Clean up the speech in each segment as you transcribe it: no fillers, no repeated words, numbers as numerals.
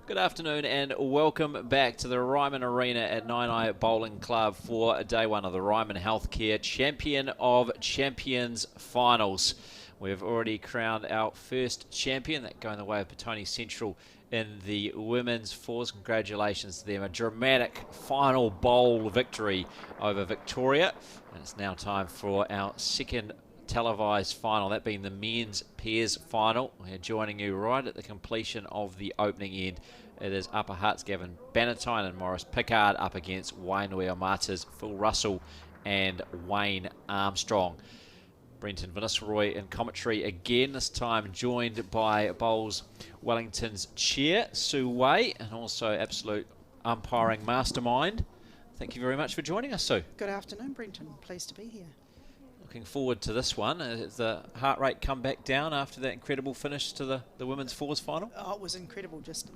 Good afternoon and welcome back to the Ryman Arena at Nine Bowling Club for day one of the Ryman Healthcare Champion of Champions Finals. We've already crowned our first champion, that going the way of Petone Central in the women's fours. Congratulations to them. A dramatic final bowl victory over Victoria. And it's now time for our second televised final, that being the men's pairs final. We're joining you right at the completion of the opening end. It is Upper Hutt's Gavin Bannatyne and Morris Pickard up against Wainui-a-Mata's Phil Russell and Wayne Armstrong. Brenton Vannisselroy in commentary again, this time joined by Bowls Wellington's chair, Sue Way, and also absolute umpiring mastermind. Thank you very much for joining us, Sue. Good afternoon, Brenton. Pleased to be here. Looking forward to this one. Has the heart rate come back down after that incredible finish to the women's fours final? Oh, it was incredible. Just,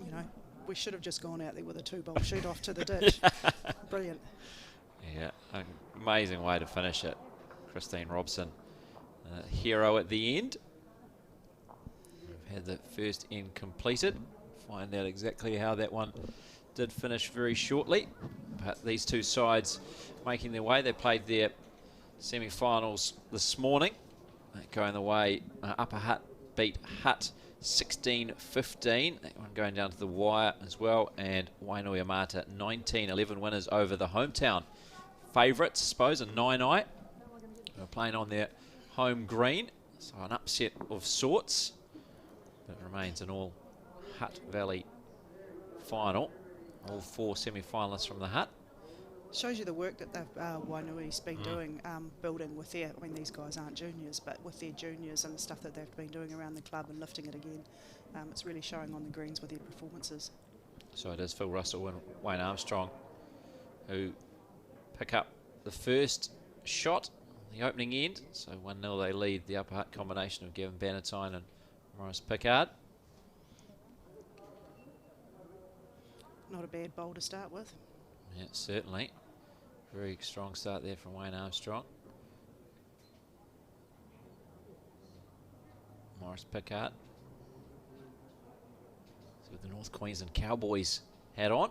we should have just gone out there with a two-bowl shoot off to the ditch. Brilliant. Yeah, an amazing way to finish it. Christine Robson, hero at the end. We've had the first end completed. Find out exactly how that one did finish very shortly. But these two sides making their way. They played their semi-finals this morning. Going the way, Upper Hutt beat Hutt 16-15. That one going down to the wire as well. And Wainui-a-Mata 19-11 winners over the hometown favourites, I suppose, and Nine. They're playing on their home green, so an upset of sorts. But it remains an all Hutt Valley final. All four semi-finalists from the Hutt. Shows you the work that Wainui's been doing, building with their, these guys aren't juniors, but with their juniors and the stuff that they've been doing around the club and lifting it again. It's really showing on the greens with their performances. So it is Phil Russell and Wayne Armstrong who pick up the first shot, the opening end. So 1-0 they lead the Upper Hutt combination of Gavin Bannatyne and Morris Pickard. Not a bad bowl to start with. Yeah, certainly. Very strong start there from Wayne Armstrong. Morris Pickard. So with the North Queensland Cowboys hat on.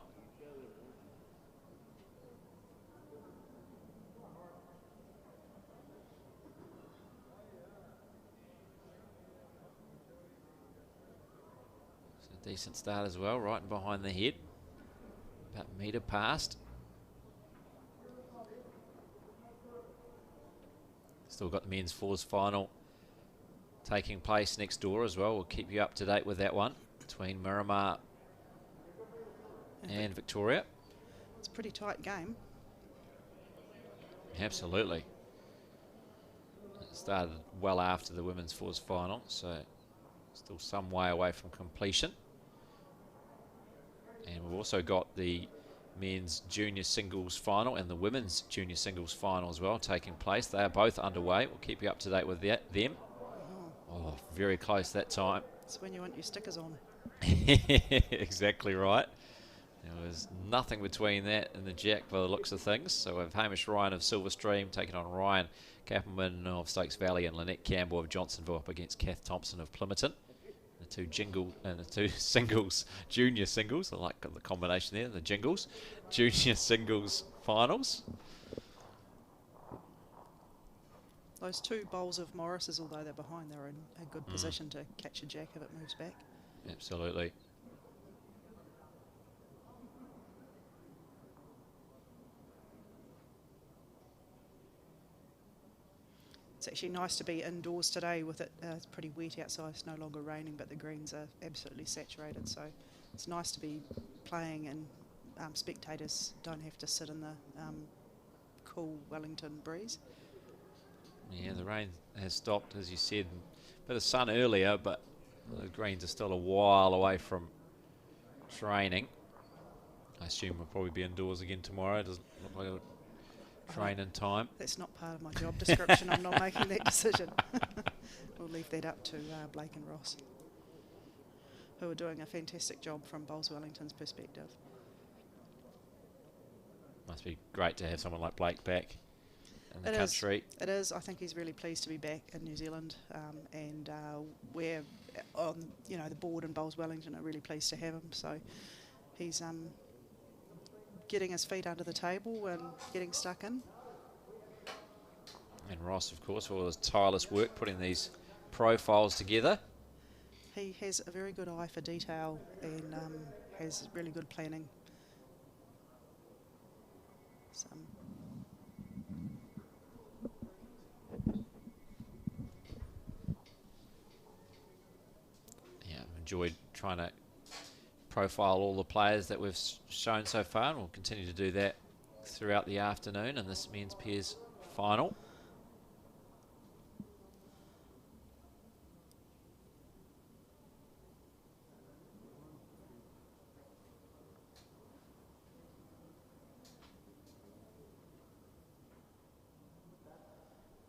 So a decent start as well, right behind the head. About a metre past. Still got the men's fours final taking place next door as well. We'll keep you up to date with that one between Miramar and Victoria. It's a pretty tight game. Absolutely. It started well after the women's fours final, so still some way away from completion. And we've also got the men's junior singles final and the women's junior singles final as well taking place. They are both underway. We'll keep you up to date with them. Oh, very close that time. It's when you want your stickers on. Exactly right. There was nothing between that and the jack by the looks of things. So we have Hamish Ryan of Silverstream taking on Ryan Kappelman of Stokes Valley and Lynette Campbell of Johnsonville up against Kath Thompson of Plymoughton. The two singles, junior singles, I like the combination there, the jingles, junior singles finals. Those two bowls of Morris's, although they're behind, they're in a good position to catch a jack if it moves back. Absolutely. It's actually nice to be indoors today with it. It's pretty wet outside. It's no longer raining, but the greens are absolutely saturated. So it's nice to be playing and spectators don't have to sit in the cool Wellington breeze. Yeah, the rain has stopped, as you said. A bit of sun earlier, but the greens are still a while away from training. I assume we'll probably be indoors again tomorrow. It doesn't look like it'll train in time. That's not part of my job description. I'm not making that decision. We'll leave that up to Blake and Ross, who are doing a fantastic job from Bowls Wellington's perspective. Must be great to have someone like Blake back in the country. It is. I think he's really pleased to be back in New Zealand, and we're on the board, and Bowls Wellington are really pleased to have him. So he's getting his feet under the table and getting stuck in. And Ross, of course, all his tireless work putting these profiles together. He has a very good eye for detail and has really good planning. Yeah, I've enjoyed trying to profile all the players that we've shown so far, and we'll continue to do that throughout the afternoon in this men's pairs final.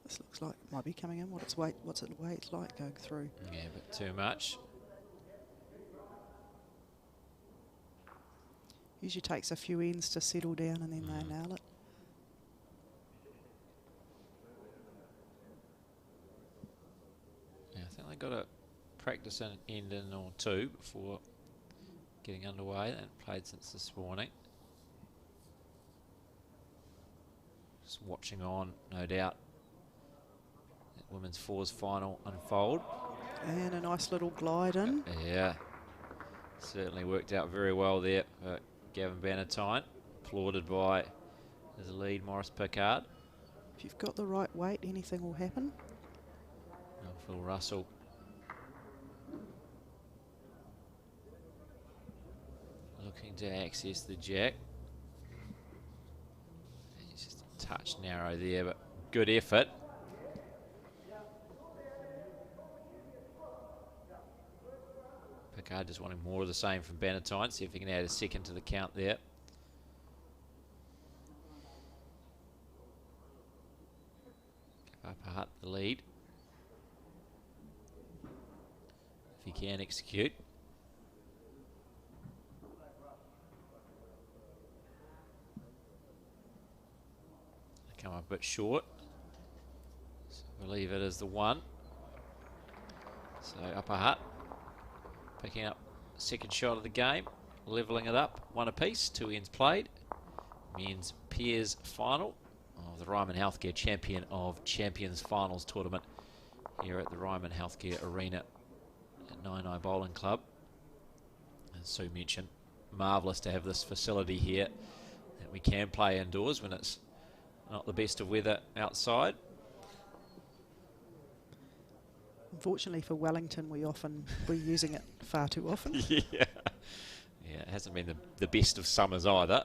This looks like it might be coming in. What's it weight like going through? Yeah, but too much. Usually takes a few ends to settle down and then they nail it. Yeah, I think they got to practice an end in or two before getting underway. They haven't played since this morning. Just watching on, no doubt, that women's fours final unfold. And a nice little glide in. Yeah, certainly worked out very well there for Gavin Bannatyne, applauded by his lead, Maurice Pickard. If you've got the right weight, anything will happen. And Phil Russell looking to access the jack. He's just a touch narrow there, but good effort. Pickard just wanting more of the same from Bannatyne. See if he can add a second to the count there. Give up the lead. If he can execute. They come up a bit short. So we'll leave it as the one. So Upper Hutt picking up second shot of the game, levelling it up, one apiece, 2 ends played. Men's pairs final of the Ryman Healthcare Champion of Champions Finals tournament here at the Ryman Healthcare Arena at 99 Bowling Club. As Sue mentioned, marvellous to have this facility here that we can play indoors when it's not the best of weather outside. Unfortunately for Wellington, we're using it far too often. Yeah, it hasn't been the best of summers either.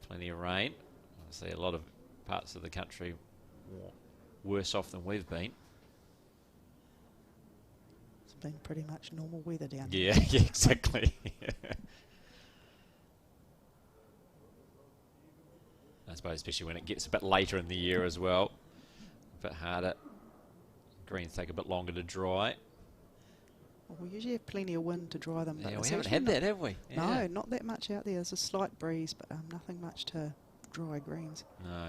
Plenty of rain. Obviously, a lot of parts of the country worse off than we've been. It's been pretty much normal weather down here. Yeah, exactly. I suppose especially when it gets a bit later in the year as well. A bit harder. Greens take a bit longer to dry. Well, we usually have plenty of wind to dry them. Yeah, we haven't had that, have we? Yeah. No, not that much out there. There's a slight breeze, but nothing much to dry greens. No.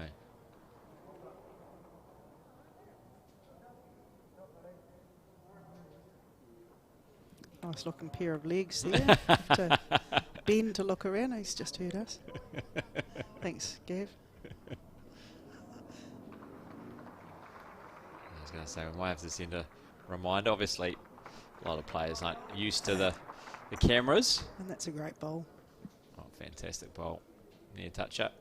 Nice looking pair of legs there. Have to bend to look around. He's just heard us. Thanks, Gav. I was going to say, we might have to send a reminder. Obviously, a lot of players aren't used to the cameras. And that's a great bowl. Oh, fantastic bowl. Near touch up.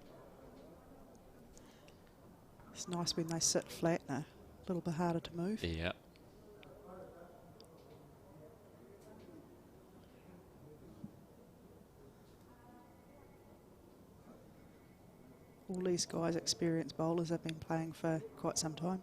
It's nice when they sit flat and a little bit harder to move. Yeah. All these guys, experienced bowlers, have been playing for quite some time.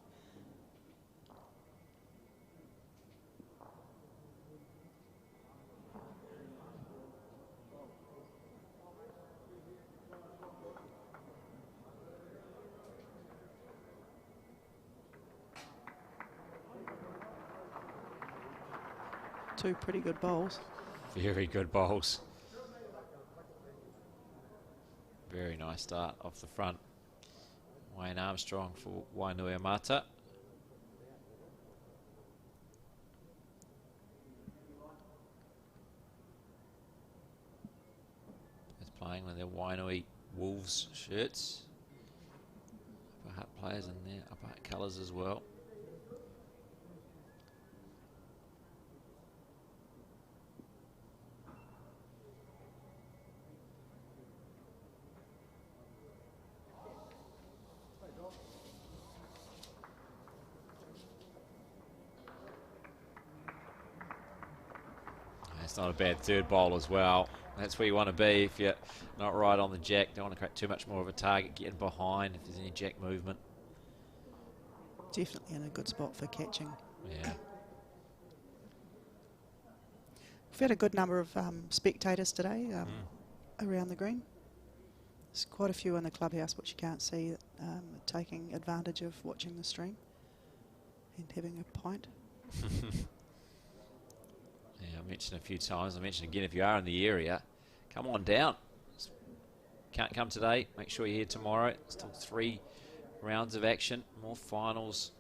Two pretty good bowls. Very good bowls. Very nice start off the front. Wayne Armstrong for Wainui Mata. Wainui Wolves shirts. Upper Hut players in their Upper Hut colours as well. It's not a bad third bowl as well. That's where you want to be if you're not right on the jack. Don't want to create too much more of a target, getting behind if there's any jack movement. Definitely in a good spot for catching. Yeah. We've had a good number of spectators today around the green. There's quite a few in the clubhouse which you can't see, taking advantage of watching the stream and having a pint. Yeah, I mentioned a few times. I mentioned again, if you are in the area, come on down. Can't come today, make sure you're here tomorrow. Still 3 rounds of action, more finals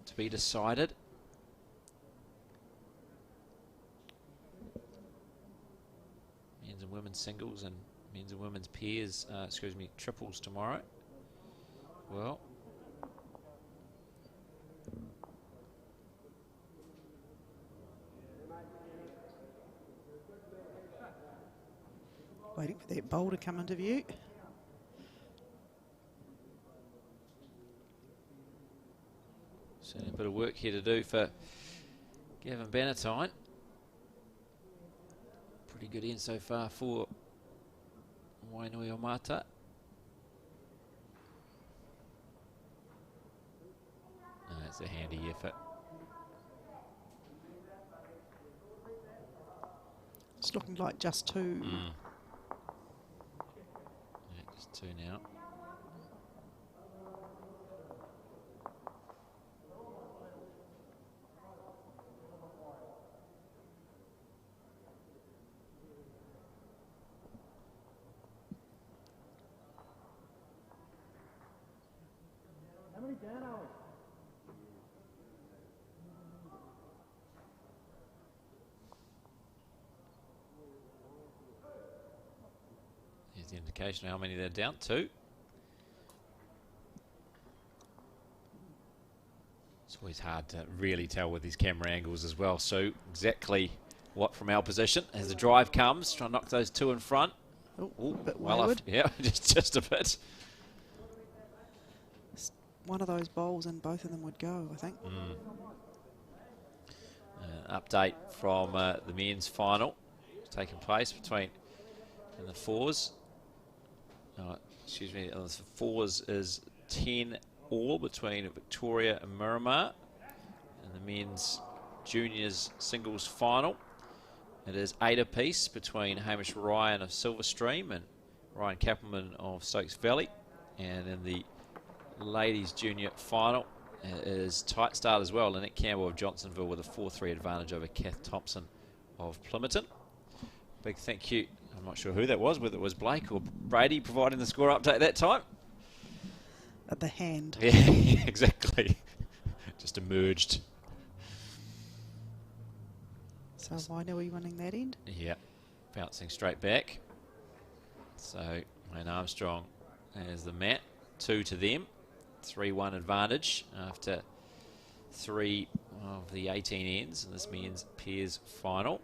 to be decided. Men's and women's singles and men's and women's pairs, triples tomorrow. Well, Waiting for that bowl to come into view. certainly a bit of work here to do for Gavin Bannatyne. Pretty good end so far for Wainui Omata. That's a handy effort. It's looking like just 2. Yeah, just 2 now. How many down are we? Here's the indication of how many they're down to. It's always hard to really tell with these camera angles as well. So exactly what from our position as the drive comes, try and knock those 2 in front. Oh, Ooh, bit well wayward. off. Yeah, just a bit. One of those bowls and both of them would go, I think. Update from the men's final. It's taking place between in the 4s. The 4s is 10 all between Victoria and Miramar. And the men's juniors singles final. It is 8 apiece between Hamish Ryan of Silverstream and Ryan Kappelman of Stokes Valley. And in the ladies junior final, it is tight start as well. Lynette Campbell of Johnsonville with a 4-3 advantage over Kath Thompson of Plympton. Big thank you. I'm not sure who that was, whether it was Blake or Brady providing the score update that time. At the hand. Yeah, exactly. Just emerged. So Wainui winning that end. Yeah, bouncing straight back. So Wayne Armstrong has the mat. 2 to them. 3-1 advantage after 3 of the 18 ends in this men's pairs final.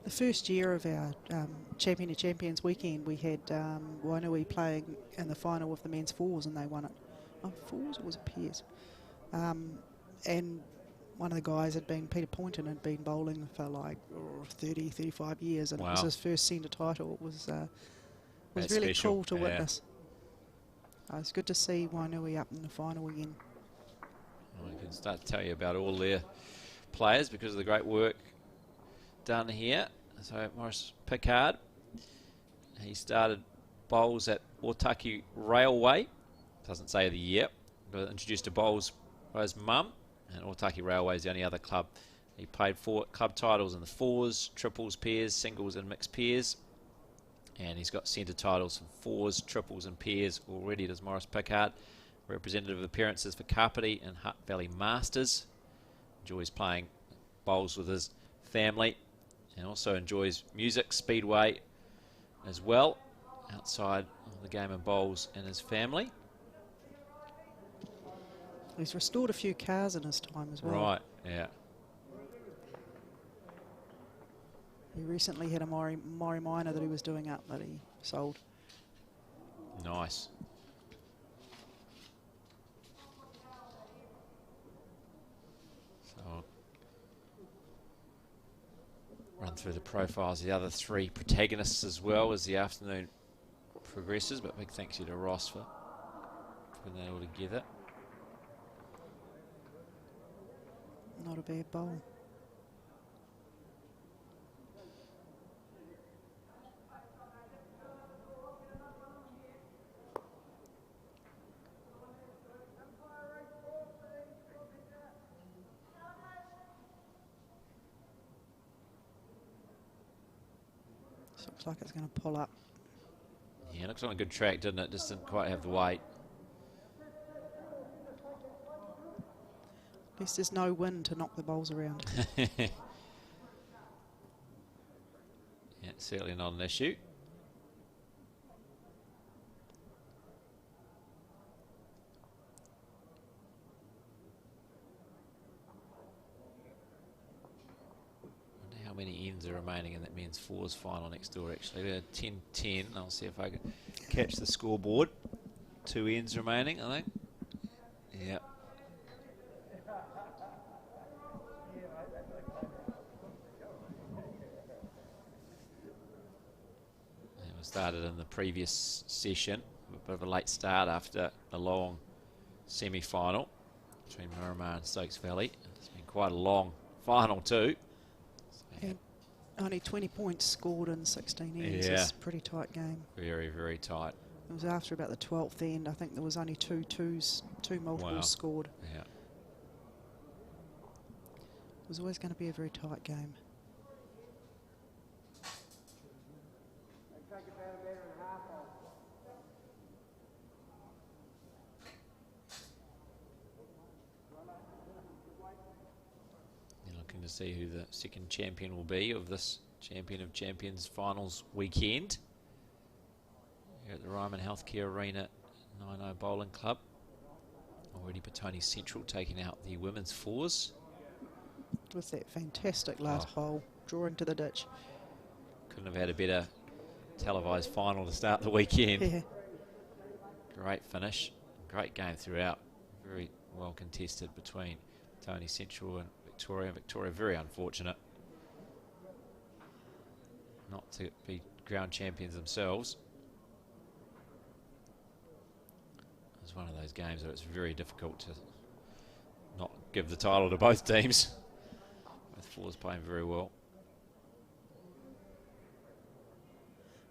The first year of our Champion of Champions weekend, we had Wainui playing in the final with the men's 4s and they won it. Oh, 4s or was it pairs? And one of the guys had been, Peter Poynton, had been bowling for like 30, 35 years and Wow. it was his first centre title. It was That's really special. cool to Yeah. witness. It's good to see Wainui up in the final again. Well, I can start to tell you about all their players because of the great work done here. So Morris Pickard, he started bowls at Otaki Railway. Doesn't say the year, but introduced to bowls by his mum, and Otaki Railway is the only other club. He played 4 club titles in the 4s, triples, pairs, singles and mixed pairs. And he's got centre titles from 4s, triples and pairs already, does Morris Pickard. Representative appearances for Kapiti and Hutt Valley Masters. Enjoys playing bowls with his family and also enjoys music, speedway, as well, outside of the game of bowls and his family. He's restored a few cars in his time as well. Right, yeah. He recently had a Maury Minor that he was doing up that he sold. Nice. So I'll run through the profiles of the other three protagonists as well as the afternoon progresses, but big thanks you to Ross for putting that all together. Not a bad bowl. Looks like it's going to pull up. Yeah, looks on a good track, didn't it? Just didn't quite have the weight. At least there's no wind to knock the bowls around. Yeah, certainly not an issue. Wonder how many ends are remaining in that men's fours final next door, actually. We're 10-10. I'll see if I can catch the scoreboard. 2 ends remaining, I think. Yeah. It was started in the previous session. A bit of a late start after a long semi-final between Miramar and Stokes Valley. It's been quite a long final too. So, yeah, Only 20 points scored in 16 ends. Yeah. It's a pretty tight game. very, very tight. It was after about the 12th end. I think there was only two multiples Wow. scored. Yeah. It was always going to be a very tight game. You're looking to see who the second champion will be of this Champion of Champions finals weekend here at the Ryman Healthcare Arena, 9 Bowling Club. Already Petone Central taking out the women's fours. With that fantastic last bowl, drawing to the ditch. Couldn't have had a better televised final to start the weekend. Yeah. Great finish, great game throughout. Very well contested between Tony Central and Victoria. Victoria very unfortunate not to be ground champions themselves. It was one of those games where it's very difficult to not give the title to both teams. Both fours playing very well.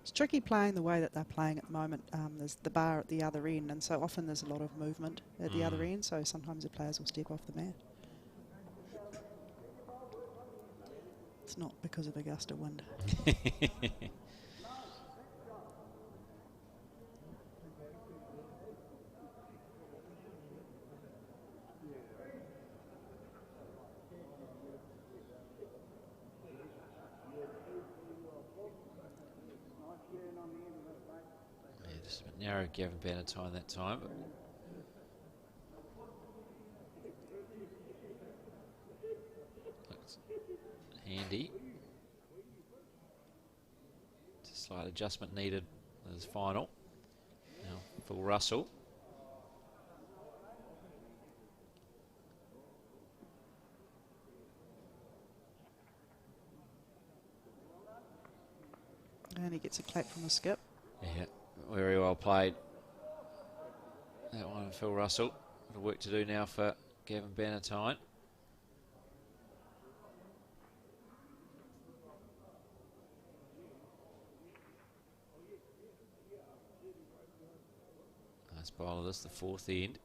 It's tricky playing the way that they're playing at the moment. There's the bar at the other end, and so often there's a lot of movement at the other end, so sometimes the players will step off the mat. It's not because of a gust of wind. Yeah, just a bit narrow Gavin Bannatyne that time. But looks handy. Just a slight adjustment needed in his final. Now Phil Russell. And he gets a clap from the skip. Yeah, very well played. That one, Phil Russell. Bit of work to do now for Gavin Bannatyne. Nice bowl of this, the fourth end.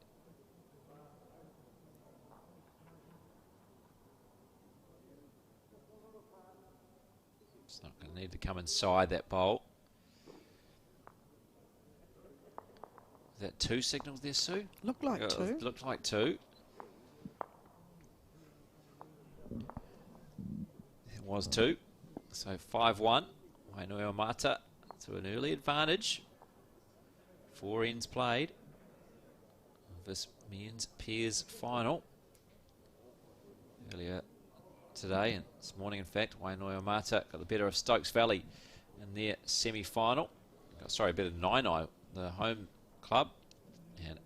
It's not going to need to come inside that bowl. Is that 2 signals there, Sue? Looked like two. Looked like 2. It was 2. So 5-1. Wainui Mata to an early advantage. 4 ends played of this men's pairs final. Earlier today, and this morning in fact, Wainoa Mata got the better of Stokes Valley in their semi-final. Sorry, better than Nainai, the home club. And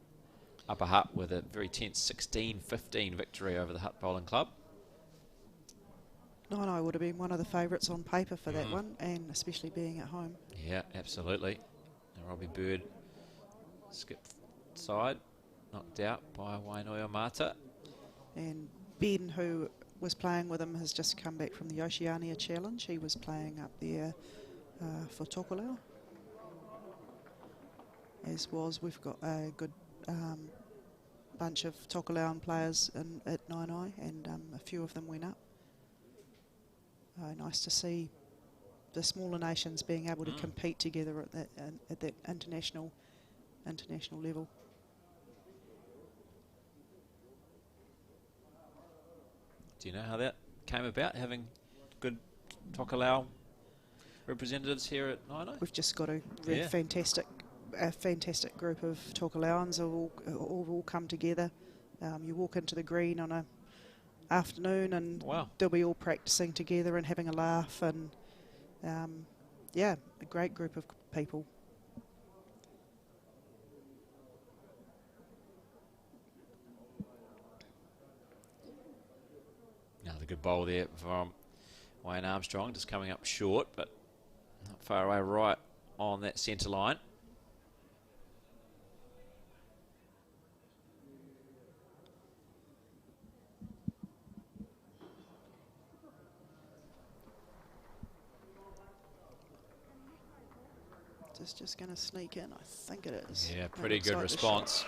Upper Hutt with a very tense 16-15 victory over the Hutt Bowling Club. Nainai would have been one of the favourites on paper for that one, and especially being at home. Yeah, absolutely. And Robbie Bird skipped side, knocked out by Wainoa Mata. And Ben, who was playing with him, has just come back from the Oceania Challenge. He was playing up there for Tokelau. As was, we've got a good bunch of Tokelauan players at Nainai, and a few of them went up. Nice to see the smaller nations being able to compete together at that international level. Do you know how that came about, having good Tokelau representatives here at Nainai? We've just got a really fantastic group of Tokelauans who all come together. You walk into the green on a afternoon and they'll be all practicing together and having a laugh, and yeah, a great group of people. Another good bowl there from Wayne Armstrong, just coming up short, but not far away, right on that centre line. Just going to sneak in, I think it is. Yeah, pretty good response.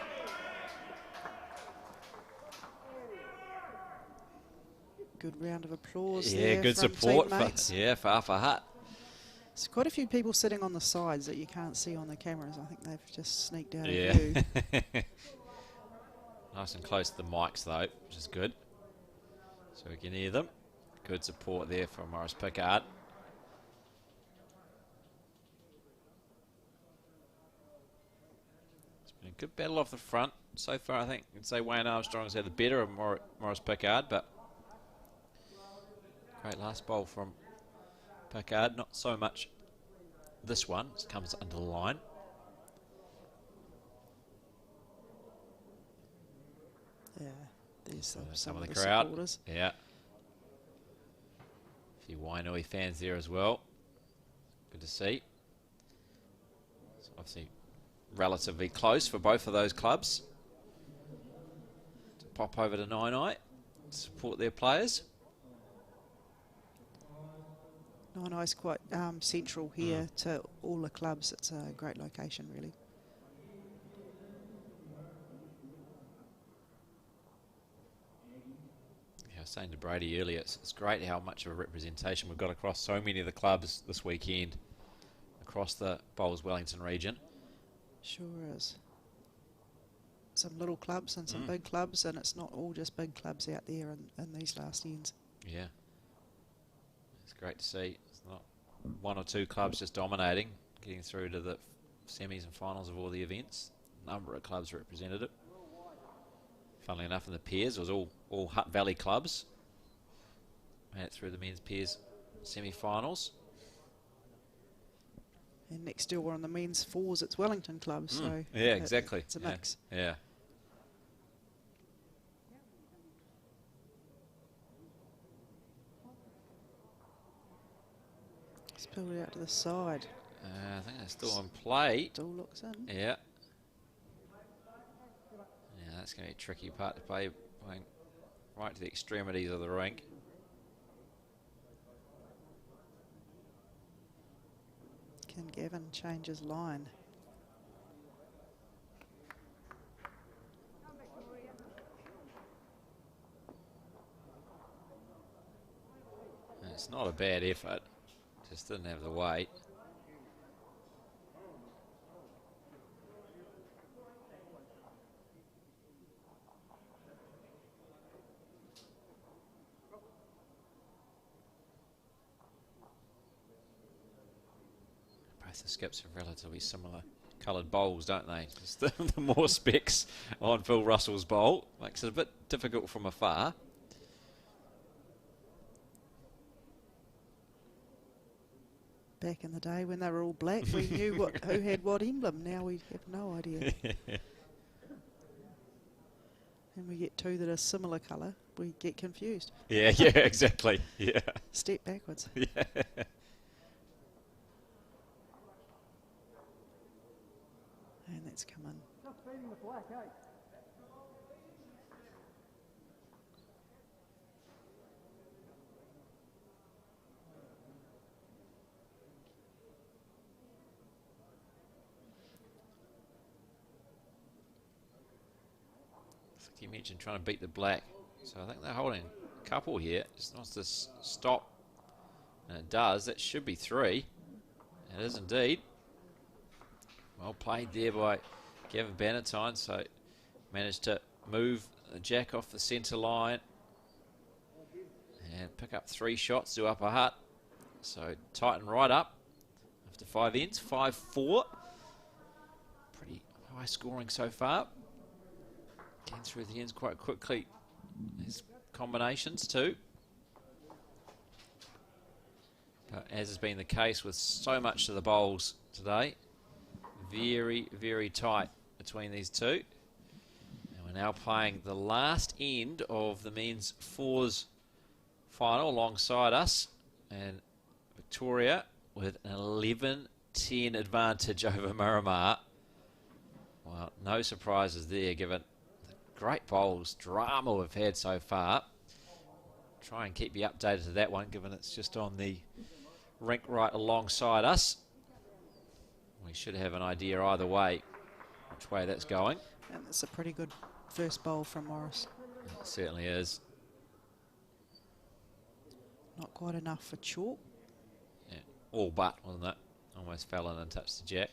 Good round of applause Yeah, there good from support teammates. for Upper Hutt. There's quite a few people sitting on the sides that you can't see on the cameras. I think they've just sneaked out of Yeah. view. Nice and close to the mics though, which is good. So we can hear them. Good support there from Morris Pickard. It's been a good battle off the front so far. I think you'd say Wayne Armstrong's had the better of Morris Pickard, but great last bowl from Pickard. Not so much this one. It comes under the line. Yeah, there's some of the crowd. Supporters. Yeah. A few Wainui fans there as well. Good to see. It's obviously relatively close for both of those clubs to pop over to Nainai, support their players. Nainai's quite central here to all the clubs. It's a great location, really. Yeah, I was saying to Brady earlier, it's great how much of a representation we've got across so many of the clubs this weekend across the Bowls Wellington region. Sure is. Some little clubs and some big clubs, and it's not all just big clubs out there in these last ends. Yeah. It's great to see. It's not one or two clubs just dominating, getting through to the semis and finals of all the events. A number of clubs represented it. Funnily enough, in the pairs, it was all Hutt Valley clubs. Made it through the men's pairs semi-finals. And next door on the men's fours, it's Wellington clubs. So yeah, exactly. It's a mix. Yeah. Spilled it out to the side. I think they're still in play. Still looks in. Yeah. Yeah, that's going to be a tricky part to play, going right to the extremities of the rink. Can Gavin change his line? It's not a bad effort, just didn't have the weight. Both the skips have relatively similar coloured bowls, don't they? Just the more specks on Phil Russell's bowl makes it a bit difficult from afar. Back in the day when they were all black, we knew who had what emblem. Now we have no idea. And we get two that are similar colour, we get confused. Yeah, exactly. Yeah. Step backwards. Yeah. And that's come in. Just feeding the black, eh? You mentioned trying to beat the black, so I think they're holding a couple here. Just wants to stop, and it does. That should be 3. It is indeed. Well played there by Gavin Bannatyne, so managed to move the jack off the centre line and pick up 3 shots to upper hut. So tighten right up after 5 ends, 5-4. Pretty high scoring so far. Getting through the ends quite quickly. There's combinations too. But as has been the case with so much of the bowls today, very, very tight between these two. And we're now playing the last end of the men's 4s final alongside us. And Victoria with an 11-10 advantage over Miramar. Well, no surprises there given great bowls, drama we've had so far. Try and keep you updated to that one, given it's just on the rink right alongside us. We should have an idea either way which way that's going. And it's a pretty good first bowl from Morris. It certainly is. Not quite enough for chalk. Yeah, all but, wasn't it? Almost fell in and touched the jack.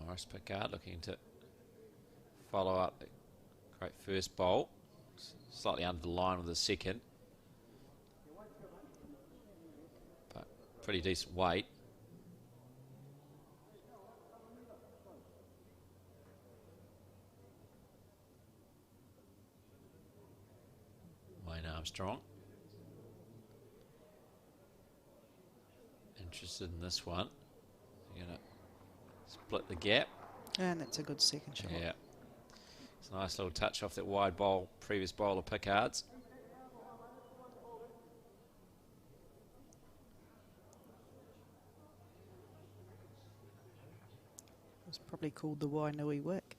Morris Pickard looking to follow up the great first bowl. Slightly under the line with the second. But pretty decent weight. Wayne Armstrong. Interested in this one. You're going to split the gap. And that's a good second shot. Yeah. It's a nice little touch off that wide bowl, previous bowl of Pickard's. It's probably called the Wainui Wick.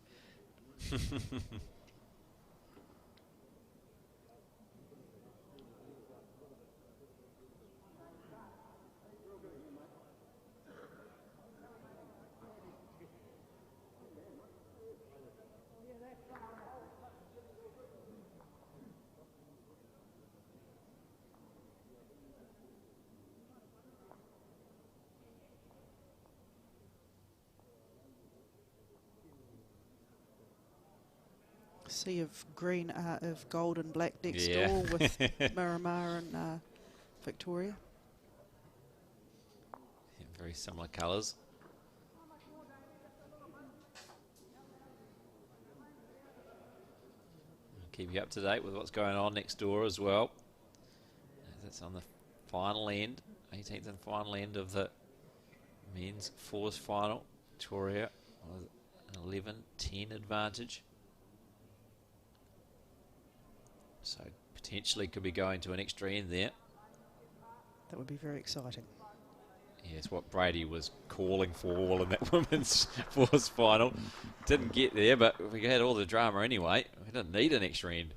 Sea of green, of gold and black next door with Miramar and Victoria. Yeah, very similar colours. Keep you up to date with what's going on next door as well. That's on the final end, 18th and final end of the men's 4s final. Victoria with an 11-10 advantage. So potentially could be going to an extra end there. That would be very exciting. Yeah, it's what Brady was calling for all in that women's 4s final. Didn't get there, but we had all the drama anyway. We didn't need an extra end.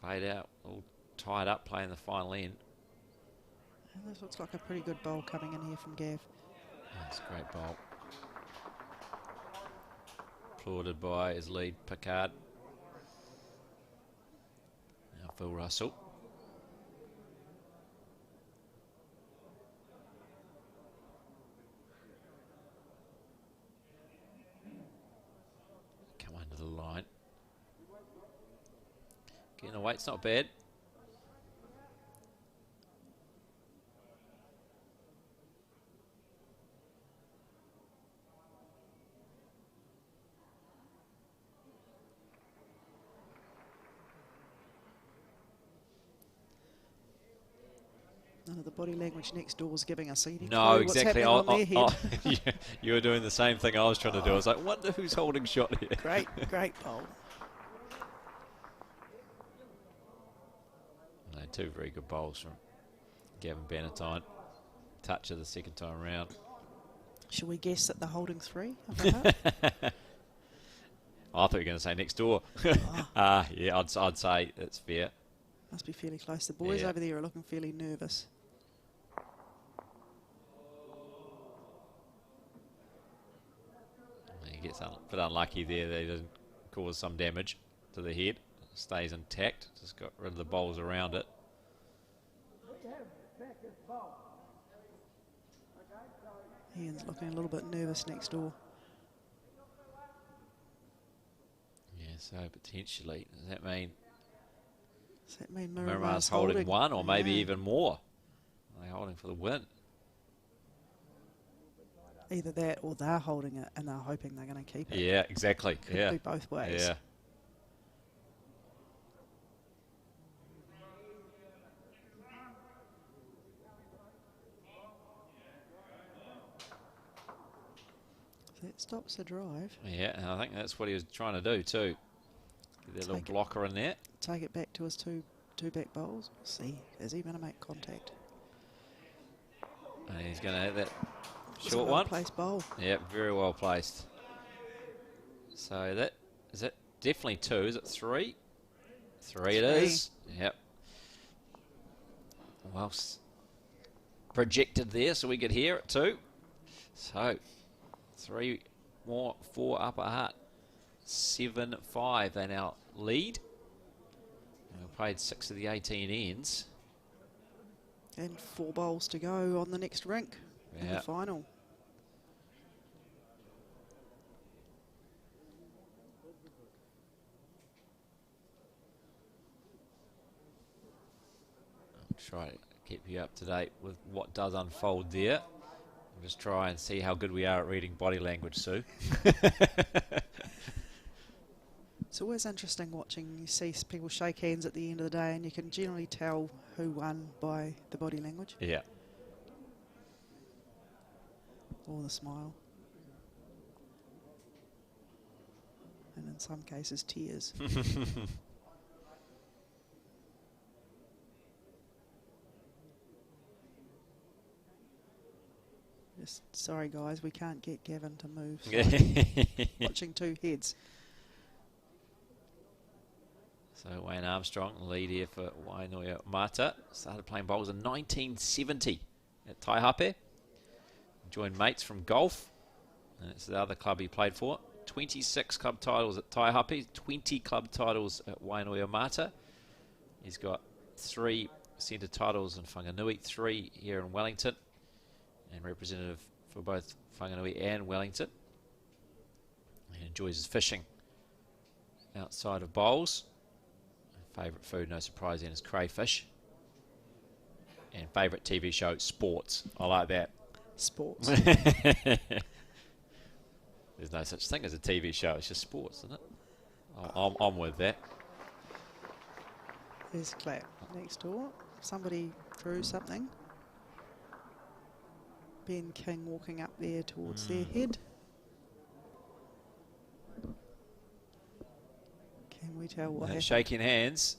Played out, all tied up playing the final end. And this looks like a pretty good bowl coming in here from Gav. That's a great bowl. applauded by his lead, Picard. Now Phil Russell. Come under the line. Getting away, it's not bad. None of the body language next door is giving us any No, clue exactly. what's happening on their head. You were doing the same thing I was trying to do. I was like, wonder who's holding shot here. Great bowl. No, two very good bowls from Gavin Bannatyne. Touch of the second time round. Should we guess that they're holding 3? Of the heart? I thought you were going to say next door. Oh. Yeah, I'd say it's fair. Must be fairly close. The boys over there are looking fairly nervous. He gets a bit unlucky there that he doesn't cause some damage to the head. Stays intact. Just got rid of the bowls around it. Ian's looking a little bit nervous next door. Yeah, so potentially, does that mean Miramar Miramar's holding one or maybe even more? Are they holding for the win? Either that or they're holding it and they're hoping they're going to keep it. Yeah, exactly. Could be both ways. Yeah. That stops the drive. Yeah, and I think that's what he was trying to do too. Get that little blocker in there. Take it back to his two back bowls. See, is he going to make contact? And he's going to hit that It's short a one. well-placed bowl. Yeah, very well placed. So that is it. Definitely 2. Is it 3? 3 it is. Yep. Well projected there, so we could hear it too. So 3 more, 4 upper heart. 7-5. They now lead. And we've played 6 of the 18 ends. And 4 bowls to go on the next rink in the final. I'll try to keep you up to date with what does unfold there. I'll just try and see how good we are at reading body language, Sue. It's always interesting watching. You see people shake hands at the end of the day and you can generally tell who won by the body language. Yeah. Or the smile. And in some cases, tears. Just sorry, guys, we can't get Gavin to move. So watching 2 heads. So Wayne Armstrong, lead here for Wainoia Mata. Started playing bowls in 1970 at Taihape. Joined mates from golf. And it's the other club he played for. 26 club titles at Taihape, 20 club titles at Wainoia Mata. He's got 3 centre titles in Whanganui, 3 here in Wellington. And representative for both Whanganui and Wellington. He enjoys his fishing outside of bowls. Favourite food, no surprise, then is crayfish. And favourite TV show, sports. I like that. Sports. There's no such thing as a TV show. It's just sports, isn't it? I'm with that. There's a clap next door. Somebody threw something. Ben King walking up there towards their head. Can we tell what happened? Shaking hands.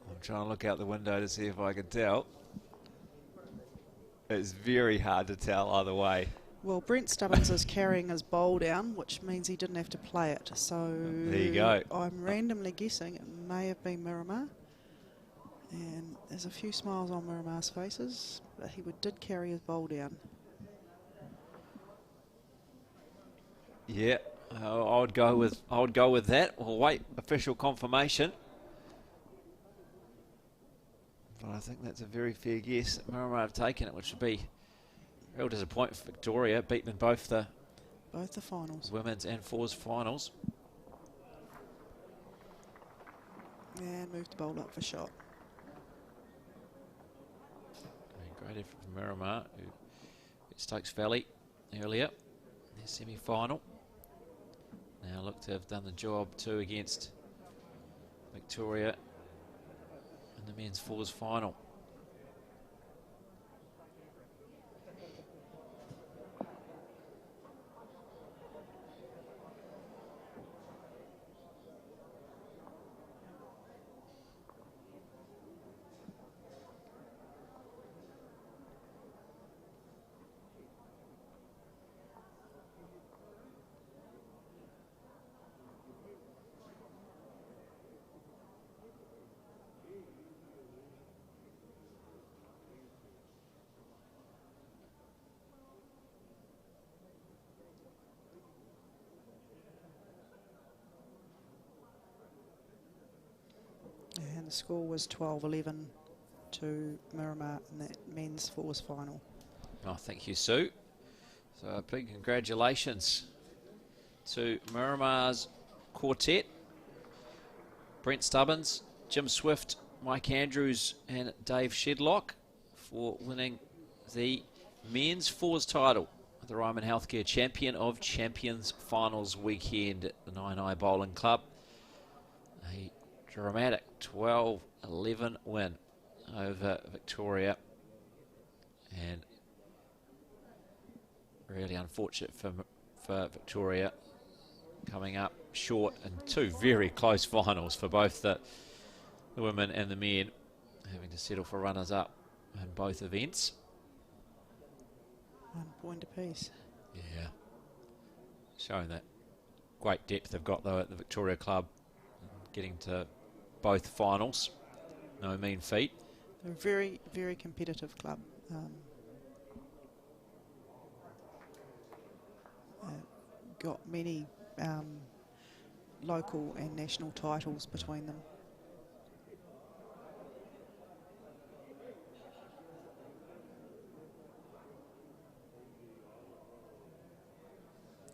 I'm trying to look out the window to see if I can tell. It's very hard to tell either way. Well, Brent Stubbins is carrying his bowl down, which means he didn't have to play it. So there you go. I'm randomly guessing it may have been Miramar. And there's a few smiles on Miramar's faces, but he did carry his bowl down. Yeah, I would go with that. We'll wait official confirmation. But I think that's a very fair guess that Miramar have taken it, which would be a real disappointment for Victoria, beaten in both the finals. Women's and fours finals. And moved the bowl up for shot. Great effort from Miramar, who beat Stokes Valley earlier in their semi-final. Now look to have done the job too against Victoria in the men's fours final. And the score was 12-11 to Miramar in that men's fours final. Oh, thank you, Sue. So a big congratulations to Miramar's quartet. Brent Stubbins, Jim Swift, Mike Andrews and Dave Shedlock for winning the men's fours title. The Ryman Healthcare Champion of Champions Finals weekend at the 9i Bowling Club. A dramatic 12-11 win over Victoria, and really unfortunate for Victoria coming up short in two very close finals for both the women and the men, having to settle for runners-up in both events. 1 point apiece. Yeah, showing that great depth they've got though at the Victoria Club, getting to both finals, no mean feat. They're a very, very competitive club. Got many local and national titles between them.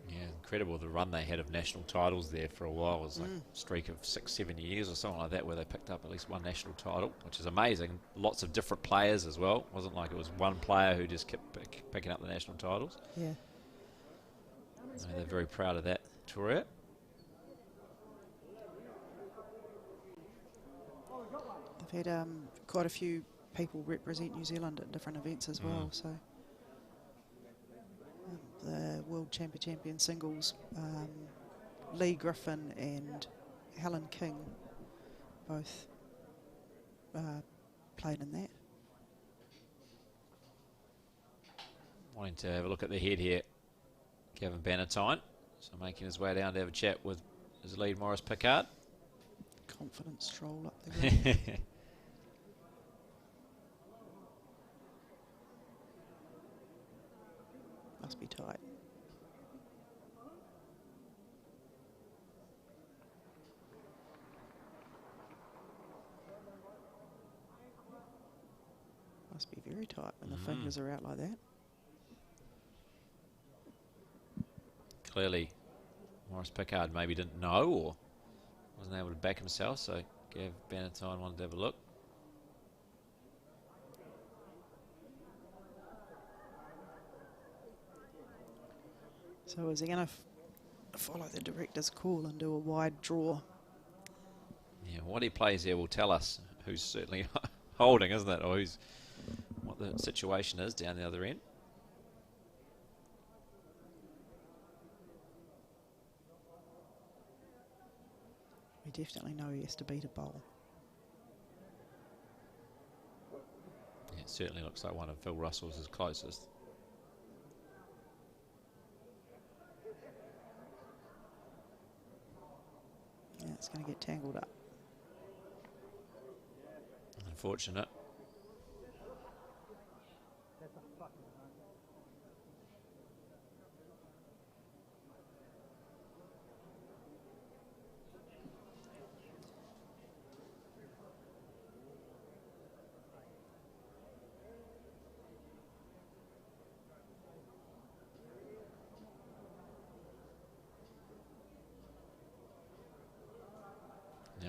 Yeah, incredible the run they had of national titles there for a while. It was like a streak of 6-7 years or something like that where they picked up at least one national title, which is amazing. Lots of different players as well. It wasn't like it was one player who just kept picking up the national titles. Yeah. So they're very proud of that, Victoria. They've had quite a few people represent New Zealand at different events as well. So the World Champion singles, Lee Griffin and Helen King both played in that. Wanting to have a look at the head here, Kevin Bannatyne. So making his way down to have a chat with his lead, Maurice Pickard. Confident stroll up the ground. Must be tight. Must be very tight when the fingers are out like that. Clearly, Maurice Pickard maybe didn't know or wasn't able to back himself, so Gav Bannatyne wanted to have a look. So is he going to follow the director's call and do a wide draw? Yeah, what he plays there will tell us who's certainly holding, isn't it? Or who's, what the situation is down the other end. We definitely know he has to beat a bowl. Yeah, it certainly looks like one of Phil Russell's is closest. Yeah, it's going to get tangled up. Unfortunate.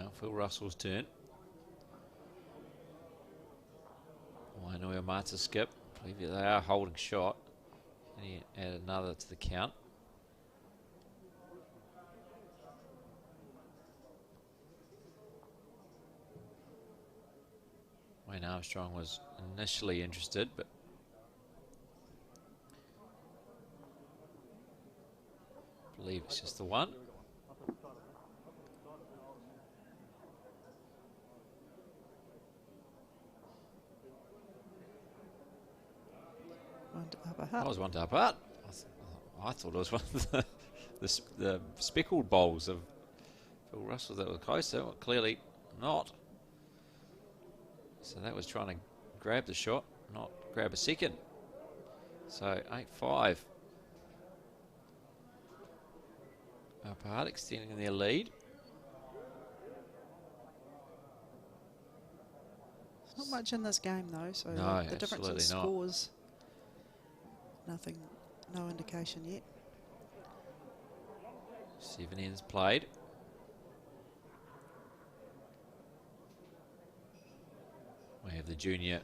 Now Phil Russell's turn. Wainoa Mata skip. I believe they are holding shot. And he add another to the count. Wayne Armstrong was initially interested, but I believe it's just the one. One to upper hut. That was one to upper hut. I thought it was one of the speckled bowls of Phil Russell that were closer. Well, clearly not. So that was trying to grab the shot, not grab a second. So 8-5. Upper hut extending their lead. There's not much in this game though, so No, the difference in absolutely not. scores, nothing, no indication yet. 7 ends played. We have the junior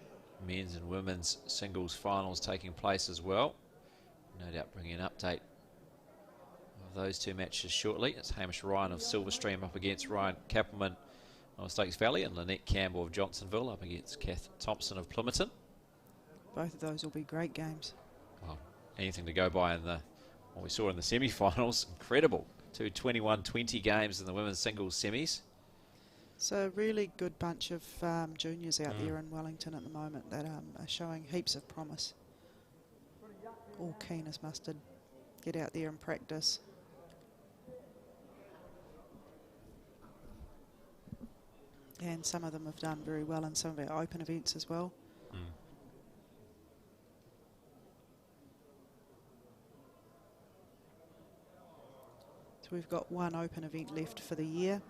men's and women's singles finals taking place as well. No doubt bringing an update of those two matches shortly. It's Hamish Ryan of Silverstream up against Ryan Kappelman of Stakes Valley, and Lynette Campbell of Johnsonville up against Kath Thompson of Plymoughton. Both of those will be great games. Well, anything to go by in what we saw in the semi-finals. Incredible. 2 21-20 games in the women's singles semis. It's a really good bunch of juniors out there in Wellington at the moment that are showing heaps of promise. All keen as mustard. Get out there and practice. And some of them have done very well in some of our open events as well. So we've got one open event left for the year,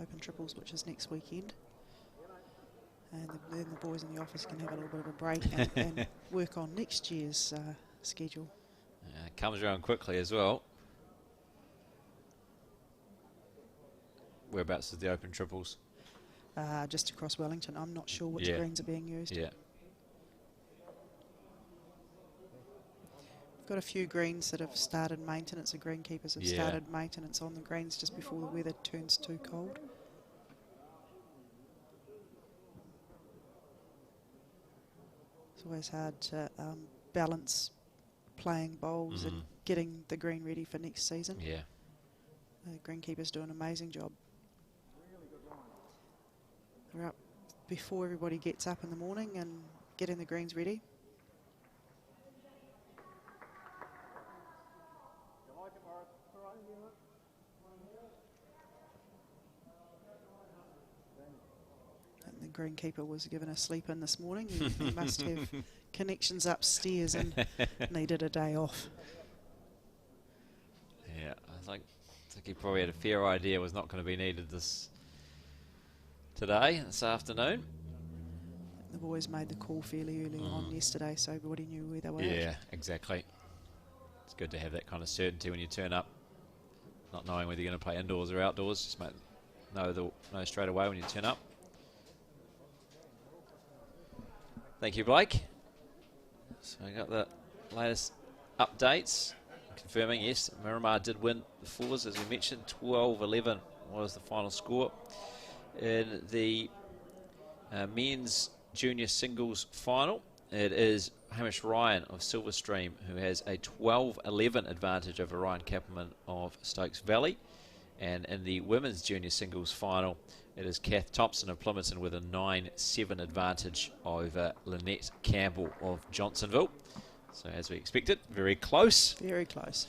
Open Triples, which is next weekend. And then the boys in the office can have a little bit of a break and work on next year's schedule. It comes around quickly as well. Whereabouts is the Open Triples? Just across Wellington. I'm not sure which Yeah. greens are being used. Yeah. We've got a few greens that have started maintenance. The greenkeepers have started maintenance on the greens just before the weather turns too cold. It's always hard to balance playing bowls and getting the green ready for next season. Yeah. The greenkeepers do an amazing job. They're up before everybody gets up in the morning and getting the greens ready. And the greenkeeper was given a sleep in this morning. He must have connections upstairs and needed a day off. Yeah, I think he probably had a fair idea it was not going to be needed this afternoon. The boys made the call fairly early on yesterday, so everybody knew where they were at. Yeah, exactly. It's good to have that kind of certainty when you turn up, not knowing whether you're going to play indoors or outdoors. Just know straight away when you turn up. Thank you, Blake. So I got the latest updates confirming, yes, Miramar did win the fours, as we mentioned. 12-11 was the final score. In the men's junior singles final, it is Hamish Ryan of Silverstream who has a 12-11 advantage over Ryan Kappelman of Stokes Valley. And in the women's junior singles final, it is Kath Thompson of Plymoughton with a 9-7 advantage over Lynette Campbell of Johnsonville. So as we expected, very close. Very close.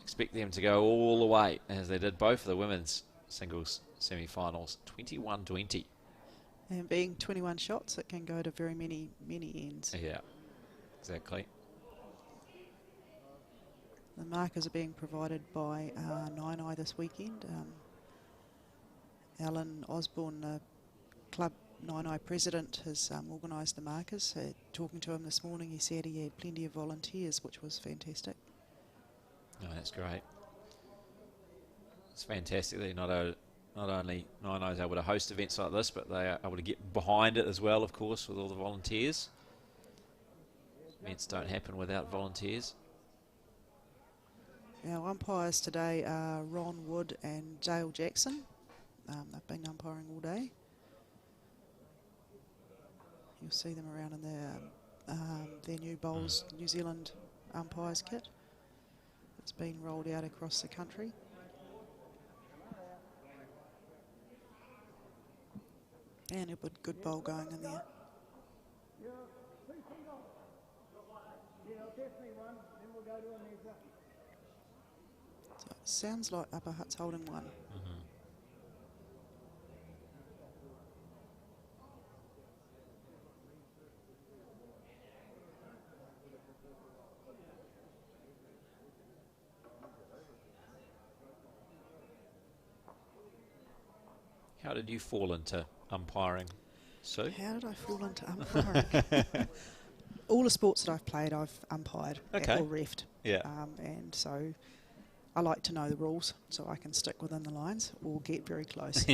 Expect them to go all the way, as they did both of the women's singles semi-finals, 21-20. And being 21 shots, it can go to very many ends. Yeah, exactly. The markers are being provided by 9i this weekend. Alan Osborne, the club 9i president, has organised the markers. Talking to him this morning, he said he had plenty of volunteers, which was fantastic. No, that's great. It's fantastic that Not only Nine is able to host events like this, but they are able to get behind it as well, of course, with all the volunteers. Events don't happen without volunteers. Our umpires today are Ron Wood and Dale Jackson. They've been umpiring all day. You'll see them around in their new Bowls New Zealand umpires kit. It's been rolled out across the country. And a good bowl going in there. So it sounds like Upper Hutt's holding one. How did you fall into umpiring, Sue? How did I fall into umpiring? All the sports that I've played, I've umpired or refed. Yeah. And so I like to know the rules so I can stick within the lines or get very close.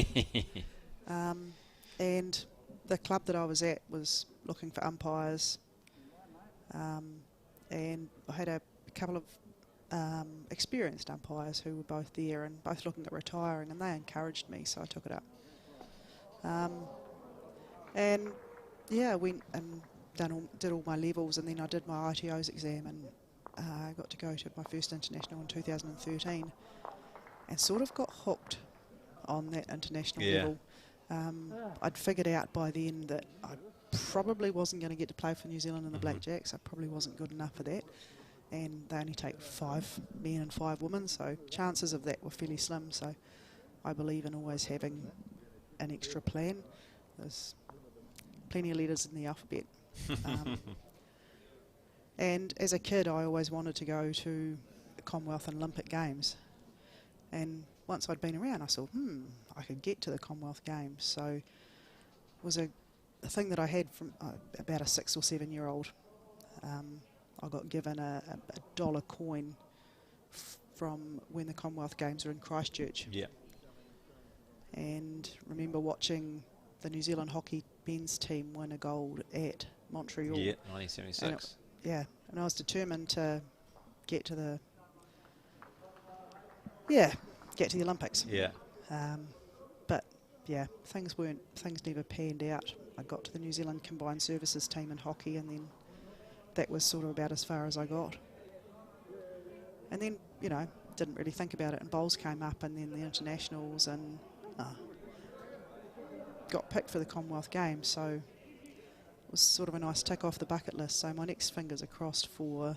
And the club that I was at was looking for umpires. And I had a couple of experienced umpires who were both there and both looking at retiring, and they encouraged me, so I took it up. And yeah, I went and did all my levels, and then I did my ITO's exam, and I got to go to my first international in 2013 and sort of got hooked on that international level. I'd figured out by then that I probably wasn't going to get to play for New Zealand in the Blackjacks. I probably wasn't good enough for that. And they only take 5 men and 5 women, so chances of that were fairly slim. So I believe in always having an extra plan. There's plenty of letters in the alphabet. And as a kid, I always wanted to go to the Commonwealth and Olympic Games. And once I'd been around, I thought, I could get to the Commonwealth Games. So it was a thing that I had from about a 6 or 7 year old. I got given a dollar coin from when the Commonwealth Games were in Christchurch. Yeah. And remember watching the New Zealand hockey men's team win a gold at Montreal. Yeah, 1976. And I was determined to get to the Olympics. Yeah. But yeah, things never panned out. I got to the New Zealand Combined Services team in hockey, and then that was sort of about as far as I got. And then, didn't really think about it, and bowls came up, and then the internationals, and got picked for the Commonwealth Games, so it was sort of a nice tick off the bucket list. So my next fingers are crossed for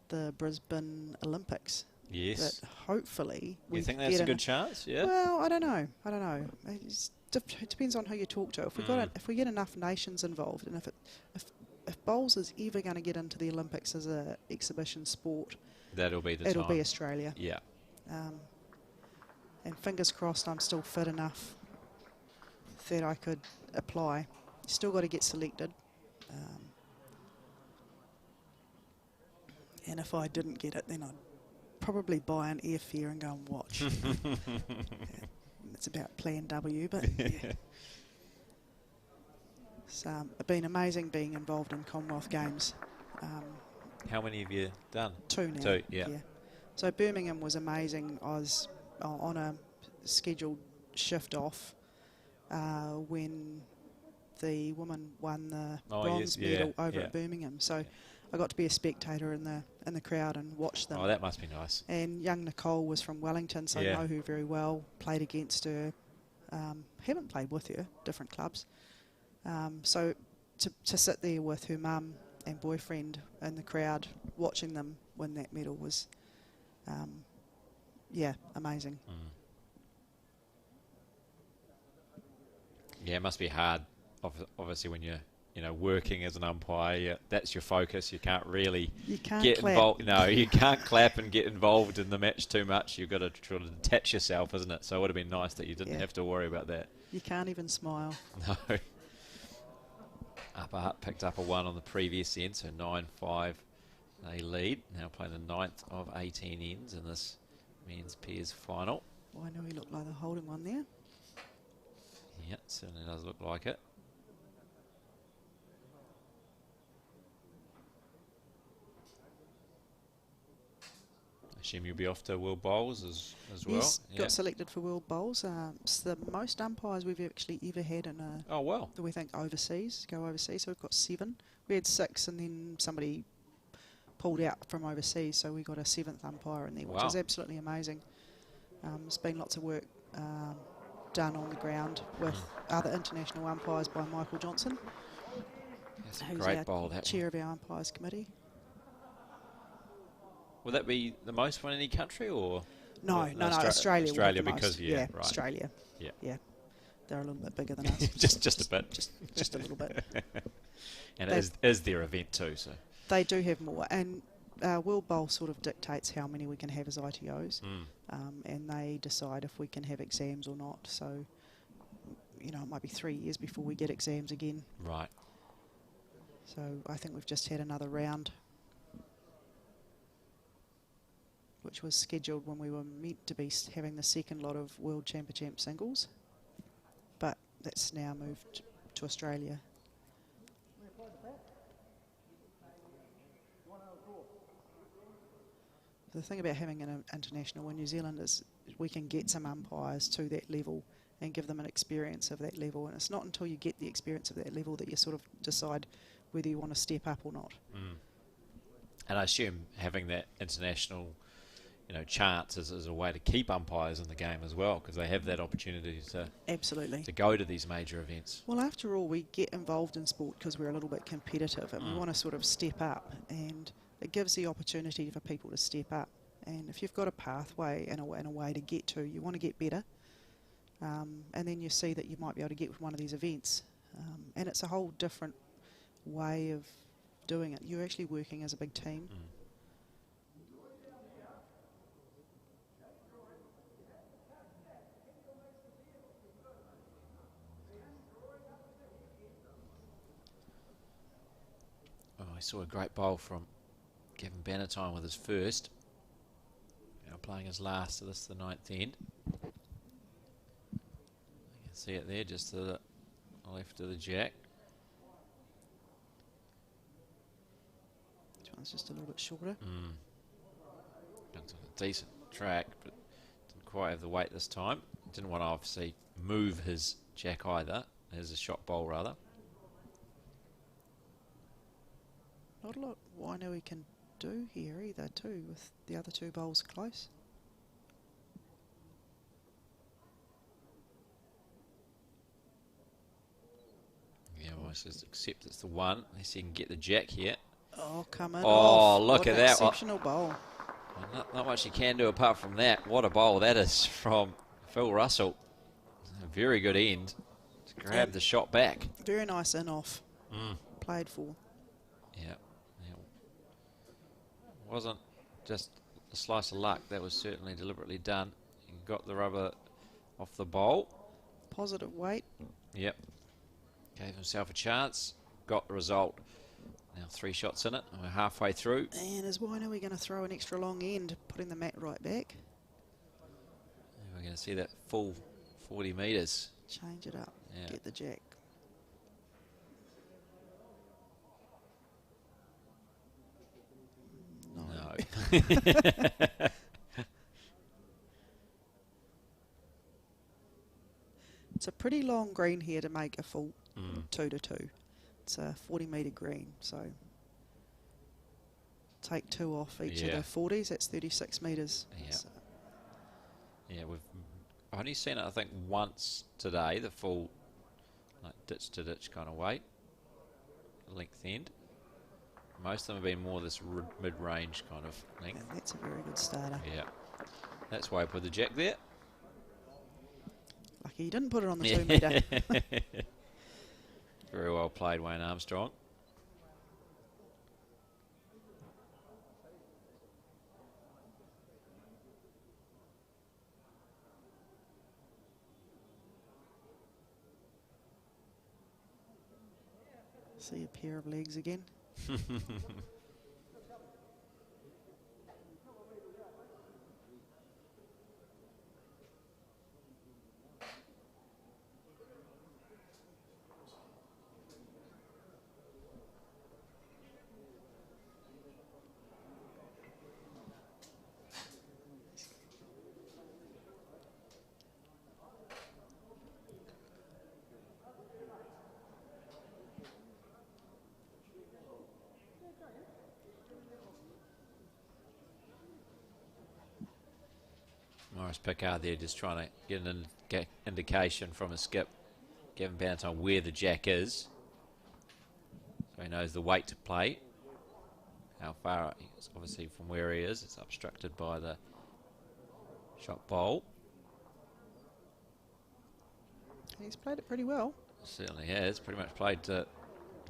the Brisbane Olympics. Yes. But hopefully You think that's a good chance? Yeah. Well, I don't know. It depends on who you talk to. If we get enough nations involved, and if bowls is ever going to get into the Olympics as an exhibition sport, it'll be Australia. Yeah. And fingers crossed I'm still fit enough that I could apply. Still got to get selected. And if I didn't get it, then I'd probably buy an airfare and go and watch. It's about Plan W, but yeah. It's been amazing being involved in Commonwealth Games. How many have you done? 2 now. 2, yeah. So Birmingham was amazing. I was on a scheduled shift off when the woman won the bronze medal over at Birmingham. So I got to be a spectator in the crowd and watch them. Oh, that must be nice. And young Nicole was from Wellington, so I know her very well. Played against her. Haven't played with her, different clubs. So to sit there with her mum and boyfriend in the crowd watching them win that medal was, amazing. Yeah, it must be hard, obviously, when you're working as an umpire. That's your focus. You can't really get involved. No, you can't clap and get involved in the match too much. You've got to try to detach yourself, isn't it? So it would have been nice that you didn't have to worry about that. You can't even smile. No. Upper Hutt picked up a 1 on the previous end, so 9-5 they lead. Now playing the 9th of 18 ends in this men's pairs final. Well, I know he looked like the holding one there. Yeah, certainly does look like it. I assume you'll be off to World Bowls as well. Yes, Yeah. got selected for World Bowls. It's the most umpires we've actually ever had in a, Oh, well. we think overseas, go overseas. So we've got 7. We had 6 and then somebody pulled out from overseas, so we got a 7th umpire in there, which is Wow. absolutely amazing. There's been lots of work done on the ground with other international umpires by Michael Johnson, That's a who's great our bowl, that chair one. of our umpires committee. Will that be the most for any country, or? No, the no, Australia will have the because, most. yeah, right. Australia. Yeah. Yeah, they're a little bit bigger than us. just a bit. Just a little bit. And it is their event too, so. They do have more, and World Bowl sort of dictates how many we can have as ITOs, and they decide if we can have exams or not. So, you know, it might be 3 years before we get exams again. Right. So I think we've just had another round, which was scheduled when we were meant to be having the second lot of World Championship singles, but that's now moved to Australia. The thing about having an international in New Zealand is we can get some umpires to that level and give them an experience of that level, and it's not until you get the experience of that level that you sort of decide whether you want to step up or not. And I assume having that international, you know, chance is a way to keep umpires in the game as well, because they have that opportunity Absolutely. to go to these major events. Well, after all, we get involved in sport because we're a little bit competitive and we want to sort of step up, and it gives the opportunity for people to step up. And if you've got a pathway and a way to get to, you want to get better. And then you see that you might be able to get with one of these events. And it's a whole different way of doing it. You're actually working as a big team. Oh, I saw a great bowl from Kevin Bannatyne with his first. Now playing his last, so this is the 9th end. You can see it there, just to the left of the jack. This one's just a little bit shorter. It's a decent track, but didn't quite have the weight this time. Didn't want to obviously move his jack either, as a shot bowl rather. Not a lot Wainui can do here either too, with the other 2 bowls close. Yeah, well, let's just accept it's the one. Let's see if he can get the jack here. Oh, come in. Oh, look what at an that. exceptional bowl. Well, not much you can do apart from that. What a bowl that is from Phil Russell. A very good end to grab the shot back. Very nice in-off. Played for. Yeah. Wasn't just a slice of luck. That was certainly deliberately done. He got the rubber off the bowl. Positive weight. Yep. Gave himself a chance. Got the result. Now 3 shots in it. And we're halfway through. And is Wainui going to throw an extra long end, putting the mat right back? And we're going to see that full 40 metres. Change it up. Yeah. Get the jack. No. It's a pretty long green here to make a full 2-2. It's a 40-metre green, so take 2 off each of the 40s. That's 36 metres. Yeah. So Yeah, we've only seen it, I think, once today, the full like ditch to ditch kind of weight, length end. Most of them have been more this mid-range kind of length. and that's a very good starter. Yeah, that's why I put the jack there. Lucky he didn't put it on the 2 metre. Very well played, Wayne Armstrong. See a pair of legs again. Morris Pickard there just trying to get an indication from a skip, Gavin Bannatyne, where the jack is. So he knows the weight to play. How far, it's obviously from where he is, it's obstructed by the shot bowl. He's played it pretty well. Certainly has, pretty much played to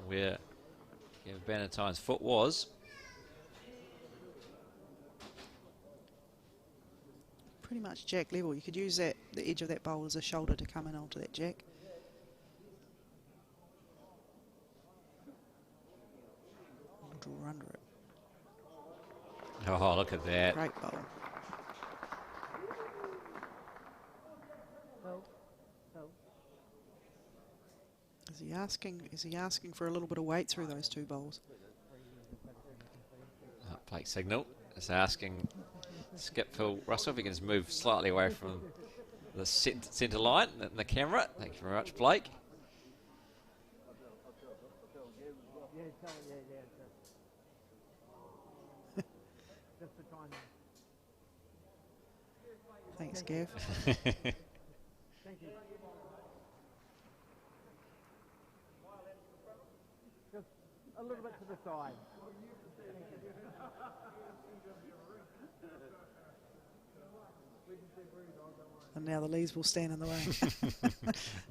where Gavin Bannatyne's foot was. Pretty much jack level. You could use that, the edge of that bowl as a shoulder to come in onto that jack. Draw under it. Oh, look at that. Great bowl. Is he asking for a little bit of weight through those two bowls? Plate signal. It's asking skip Phil Russell if he can just move slightly away from the centre line in the camera. Thank you very much, Blake. Thanks, Gav. Thank you. Just a little bit to the side. And now the leaves will stand in the way.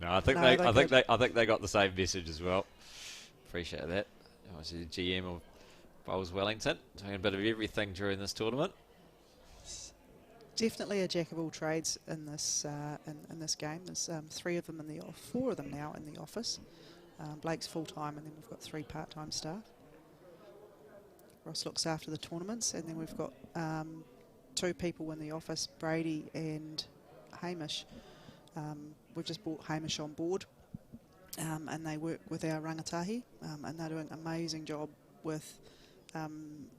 No, I think I think they got the same message as well. Appreciate that. Obviously, the GM of Bowls Wellington doing a bit of everything during this tournament. Definitely a jack of all trades in this in this game. There's four of them now in the office. Blake's full time, and then we've got 3 part-time staff. Ross looks after the tournaments, and then we've got 2 people in the office, Brady and Hamish. We've just brought Hamish on board, and they work with our rangatahi, and they're doing an amazing job with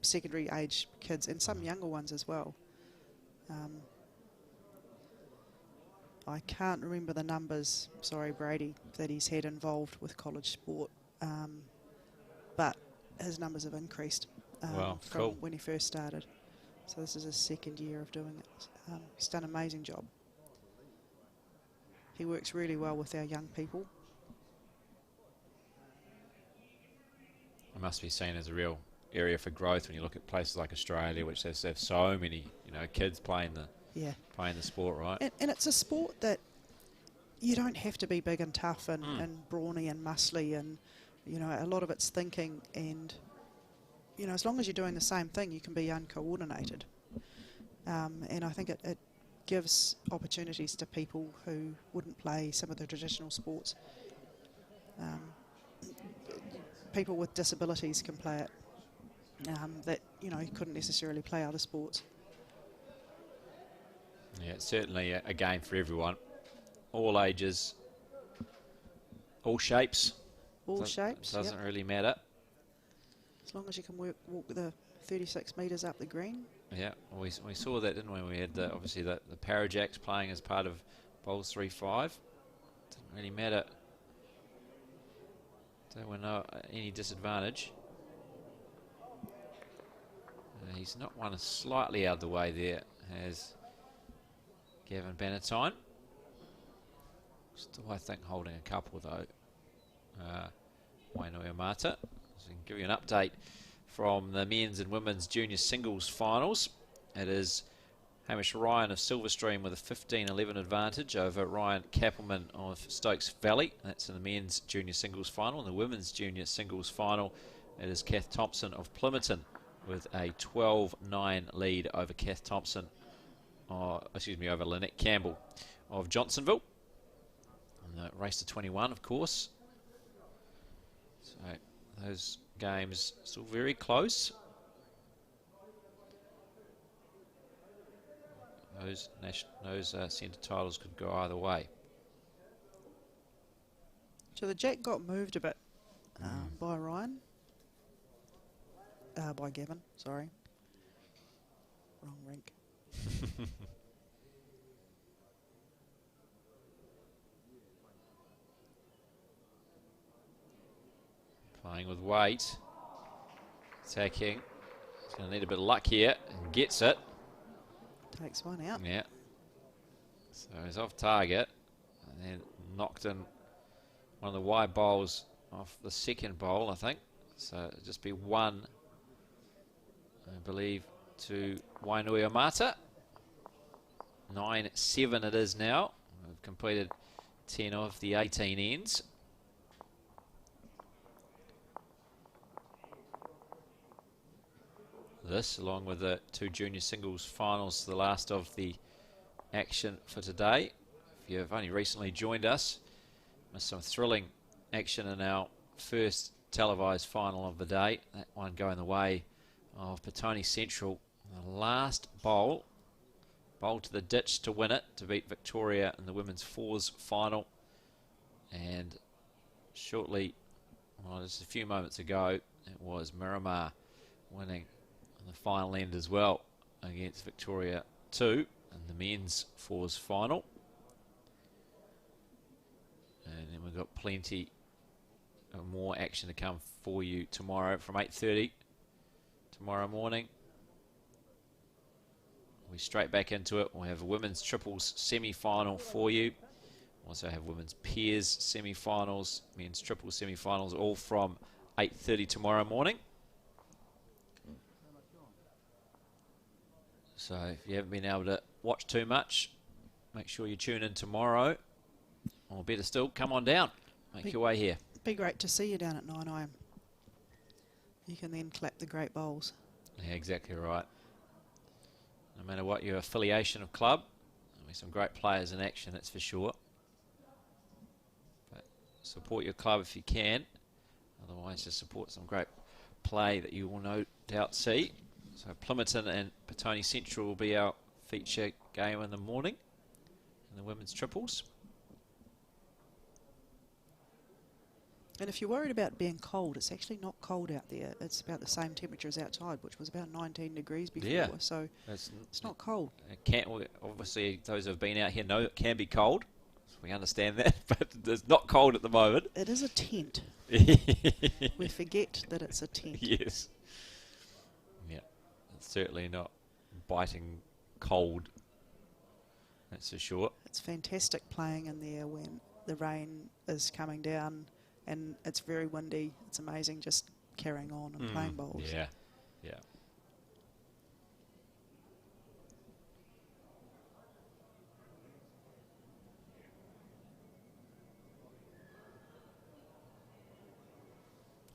secondary age kids and some younger ones as well. I can't remember the numbers, sorry Brady, that he's had involved with college sport, but his numbers have increased from cool. when he first started. So this is his 2nd year of doing it. He's done an amazing job. He works really well with our young people. It must be seen as a real area for growth when you look at places like Australia, which have so many, kids playing the sport, right? And it's a sport that you don't have to be big and tough and brawny and muscly, and a lot of it's thinking, and as long as you're doing the same thing, you can be uncoordinated. And I think it gives opportunities to people who wouldn't play some of the traditional sports. People with disabilities can play it. That couldn't necessarily play other sports. Yeah, it's certainly a game for everyone, all ages, all shapes. All shapes. Doesn't really matter. As long as you can walk the 36 metres up the green. Yeah, we saw that, didn't we? We had obviously the Parajacks playing as part of Bowls 3-5. Didn't really matter. There were any disadvantage. He's not one slightly out of the way there, has Gavin Bannatyne. Still, I think, holding a couple, though. Wainui Amata. So we can give you an update from the men's and women's junior singles finals. It is Hamish Ryan of Silverstream with a 15-11 advantage over Ryan Kappelman of Stokes Valley. That's in the men's junior singles final. In the women's junior singles final, it is Kath Thompson of Plympton with a 12-9 lead over Kath Thompson, over Lynette Campbell of Johnsonville. And the race to 21, of course. So those games still very close. Those centre titles could go either way. So the jack got moved a bit by Ryan. By Gavin, sorry. Wrong rink. Playing with weight. Attacking. He's going to need a bit of luck here. And gets it. Takes one out. Yeah. So he's off target, and then knocked in one of the wide bowls off the second bowl, I think. So it'll just be one, I believe, to Wainui Mata. 9-7 it is now. We've completed 10 of the 18 ends. This, along with the 2 junior singles finals, the last of the action for today. If you've only recently joined us, missed some thrilling action in our first televised final of the day. That one going the way of Petone Central. The last bowl to the ditch to win it, to beat Victoria in the women's fours final. And shortly, well, just a few moments ago, it was Miramar winning the final end as well against Victoria 2 in the men's fours final. And then we've got plenty of more action to come for you tomorrow from 8:30 tomorrow morning. We're straight back into it. We'll have a women's triples semi-final for you. Also have women's pairs semi-finals, men's triples semi-finals, all from 8:30 tomorrow morning. So if you haven't been able to watch too much, make sure you tune in tomorrow. Or better still, come on down. Make your way here. Be great to see you down at 9 a.m. You can then clap the great bowls. Yeah, exactly right. No matter what your affiliation of club, there'll be some great players in action, that's for sure. But support your club if you can. Otherwise, just support some great play that you will no doubt see. So Plympton and Petone Central will be our feature game in the morning in the women's triples. And if you're worried about being cold, it's actually not cold out there. It's about the same temperature as outside, which was about 19 degrees before. Yeah. So it's not cold. It can't, obviously, those who have been out here know it can be cold. We understand that, but it's not cold at the moment. It is a tent. We forget that it's a tent. Yes. Yeah. It's certainly not biting cold. That's for sure. It's fantastic playing in there when the rain is coming down and it's very windy. It's amazing just carrying on and playing bowls. Yeah. Yeah.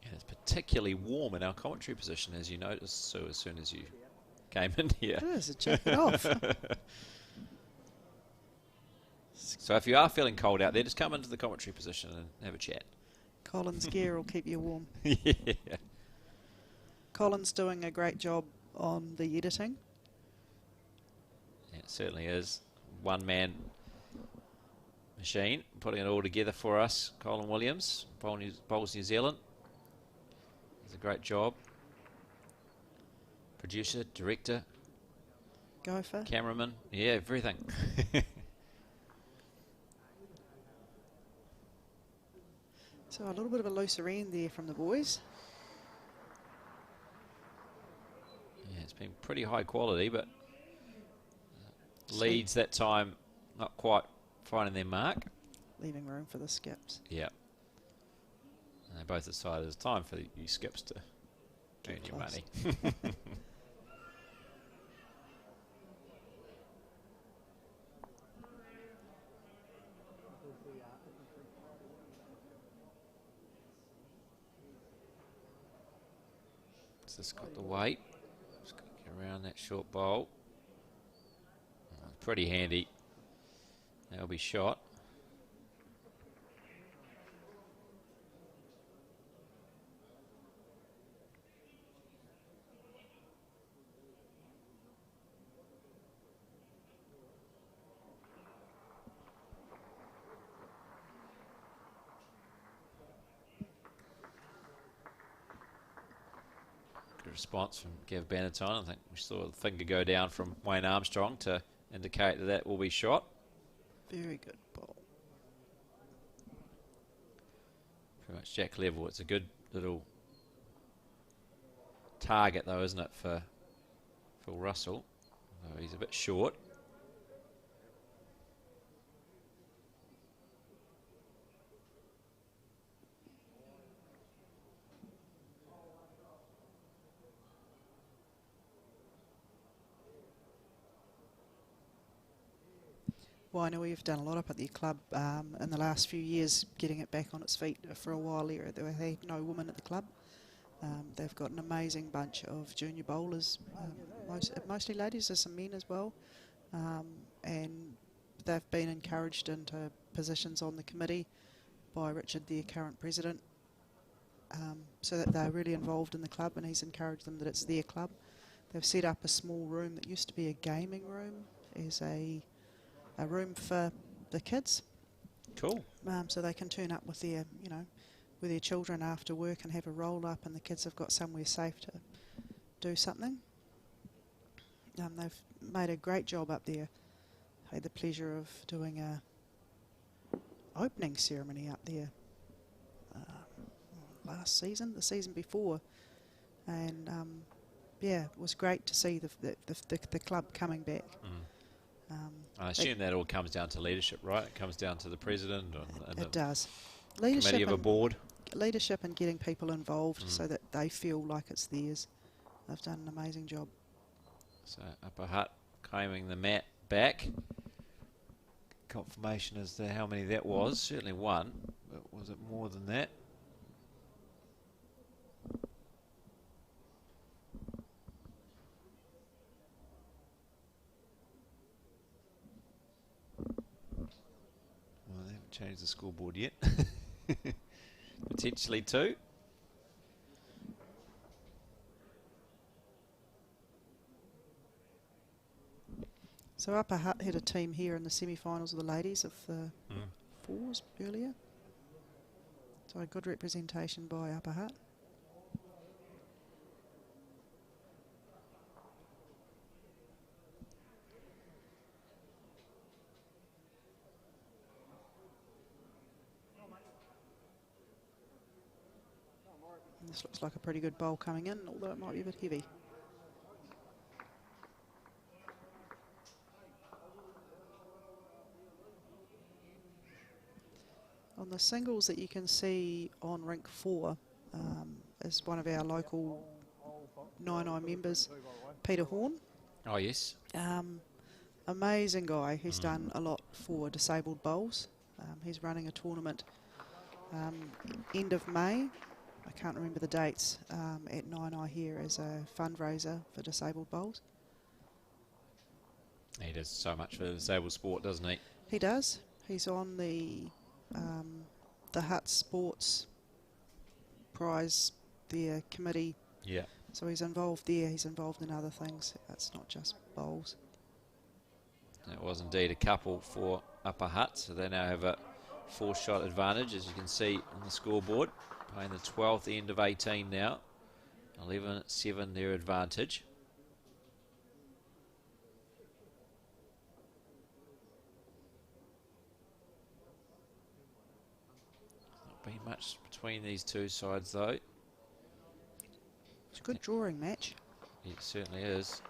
And it's particularly warm in our commentary position, as you noticed, so as soon as you came in here. It is a jacket off. So if you are feeling cold out there, just come into the commentary position and have a chat. Colin's gear will keep you warm. Yeah. Colin's doing a great job on the editing. Yeah, it certainly is. One-man machine, putting it all together for us. Colin Williams, Bowls New Zealand. Does a great job. Producer, director, Gopher. cameraman, yeah, everything. So a little bit of a looser end there from the boys. Yeah, it's been pretty high quality, but leads that time not quite finding their mark. Leaving room for the skips. Yeah. And they both decided it's time for you skips to earn your close. money. Just got the weight. Just got to get around that short bowl. Pretty handy. That'll be shot. Response from Gav Bannatyne. I think we saw the finger go down from Wayne Armstrong to indicate that that will be shot. Very good ball. Pretty much jack level. It's a good little target though, isn't it, for Phil Russell? Though he's a bit short. Well, I know we've done a lot up at the club in the last few years, getting it back on its feet. For a while there had no women at the club. They've got an amazing bunch of junior bowlers, mostly ladies, there's some men as well. And they've been encouraged into positions on the committee by Richard, their current president, so that they're really involved in the club, and he's encouraged them that it's their club. They've set up a small room that used to be a gaming room as a room for the kids. Cool. So they can turn up with their, with their children after work and have a roll up, and the kids have got somewhere safe to do something. They've made a great job up there. I had the pleasure of doing a opening ceremony up there last season, the season before, and yeah, it was great to see the club coming back. I assume that all comes down to leadership, right? It comes down to the president and it the does. committee of a board. Leadership and getting people involved so that they feel like it's theirs. They've done an amazing job. So Upper Hutt claiming the mat back. Confirmation as to how many that was. Certainly one, but was it more than that? Well, they haven't changed the scoreboard yet. Potentially two. So Upper Hutt had a team here in the semi-finals of the ladies of the fours earlier. So a good representation by Upper Hutt. And this looks like a pretty good bowl coming in, although it might be a bit heavy. On the singles that you can see on rink 4 is one of our local 9i members, Peter Horn. Oh, yes. Amazing guy. He's done a lot for disabled bowls. He's running a tournament end of May. I can't remember the dates at 9i here as a fundraiser for disabled bowls. He does so much for the disabled sport, doesn't he? He does. He's on the Hutt Sports Prize, their committee. Yeah. So he's involved there. He's involved in other things. It's not just bowls. That was indeed a couple for Upper Hutt, so they now have a 4-shot advantage, as you can see on the scoreboard. Playing the 12th end of 18 now. 11-7 their advantage. Not been much between these two sides though. It's a good drawing match. It certainly is.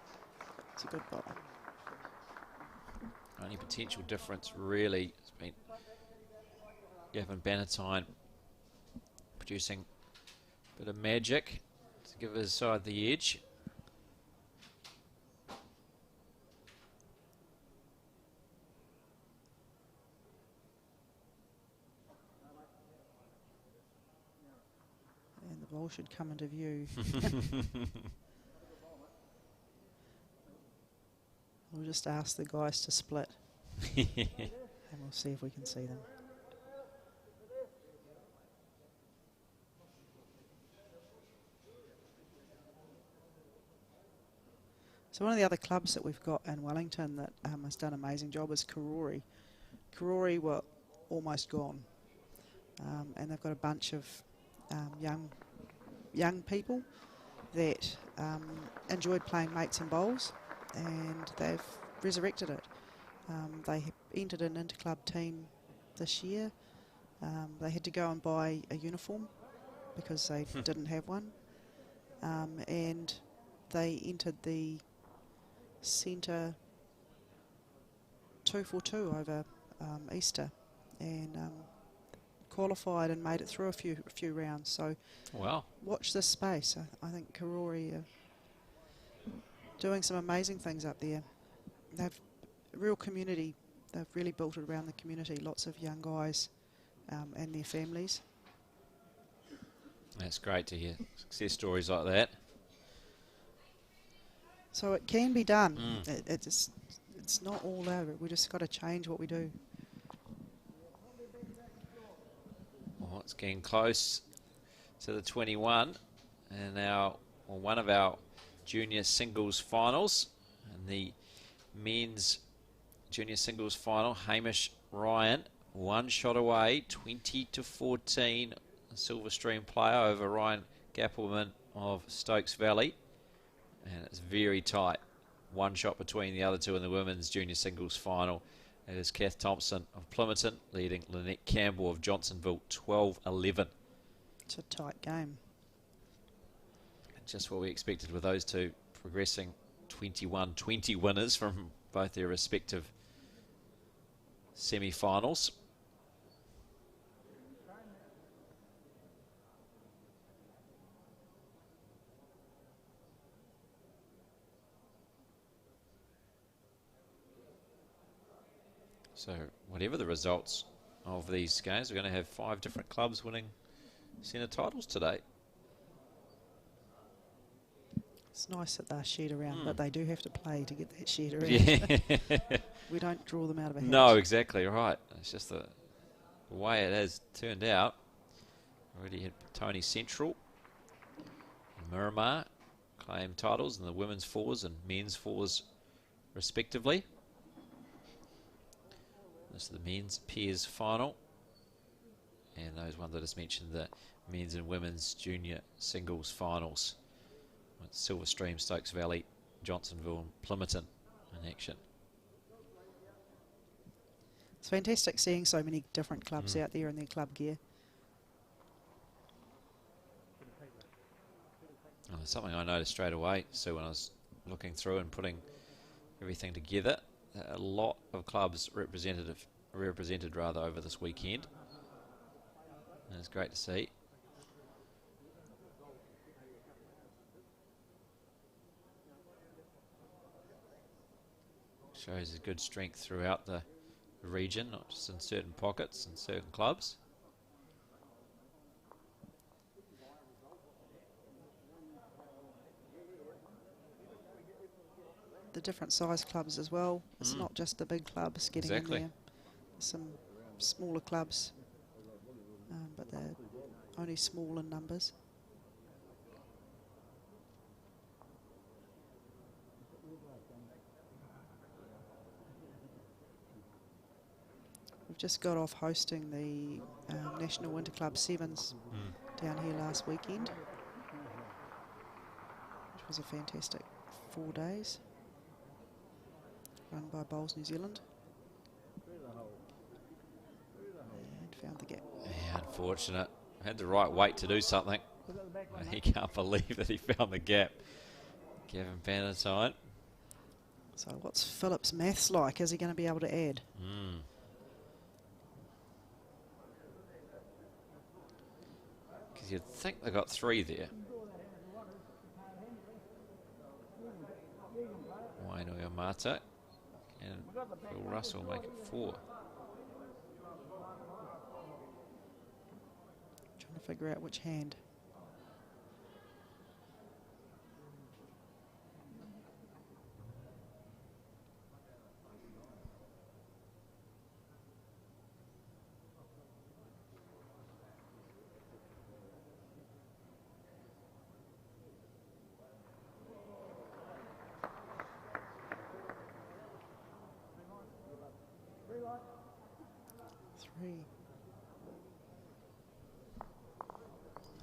It's a good bowl. Only potential difference really has been Gavin Bannatyne producing a bit of magic to give his side the edge. And the ball should come into view. We'll just ask the guys to split. And we'll see if we can see them. So one of the other clubs that we've got in Wellington that has done an amazing job is Karori. Karori were almost gone. And they've got a bunch of young people that enjoyed playing mates and bowls, and they've resurrected it. They entered an interclub team this year. They had to go and buy a uniform because they didn't have one. And they entered the centre 242 over Easter, and qualified and made it through a few rounds. So Wow. Watch this space. I think Karori are doing some amazing things up there. They have real community they've really built it around the community. Lots of young guys and their families. That's great to hear success stories like that. So it can be done. It's not all over. We just got to change what we do. Well, it's getting close to the 21, and now one of our junior singles finals, and the men's junior singles final. Hamish Ryan, one shot away, 20-14, a Silverstream player over Ryan Gappelman of Stokes Valley, and it's very tight. One shot between the other two in the women's junior singles final. It is Kath Thompson of Plympton leading Lynette Campbell of Johnsonville 12-11. It's a tight game. Just what we expected with those two progressing 21-20 winners from both their respective semi-finals. So whatever the results of these games, we're going to have 5 different clubs winning centre titles today. It's nice that they're shared around, but they do have to play to get that shared around. Yeah. We don't draw them out of a hat. No, exactly right. It's just the way it has turned out. Already had Tony Central and Miramar claim titles in the women's fours and men's fours respectively. This is the men's pairs final. And those ones I just mentioned, the men's and women's junior singles finals. With Silverstream, Stokes Valley, Johnsonville and Plympton in action. It's fantastic seeing so many different clubs out there in their club gear. Oh, there's something I noticed straight away, so when I was looking through and putting everything together, a lot of clubs represented over this weekend. And it's great to see. Shows a good strength throughout the region, not just in certain pockets and certain clubs. The different size clubs as well. It's not just the big clubs getting in there. Some smaller clubs, but they're only small in numbers. We've just got off hosting the National Winter Club Sevens down here last weekend, which was a fantastic 4 days, run by Bowls New Zealand. And found the gap. Yeah, unfortunate. Had the right weight to do something. He can't believe that he found the gap. Gavin Bannatyne. So what's Philip's maths like? Is he going to be able to add? Because you'd think they got 3 there. Wainoia Mata and Phil Russell make it 4. Trying to figure out which hand.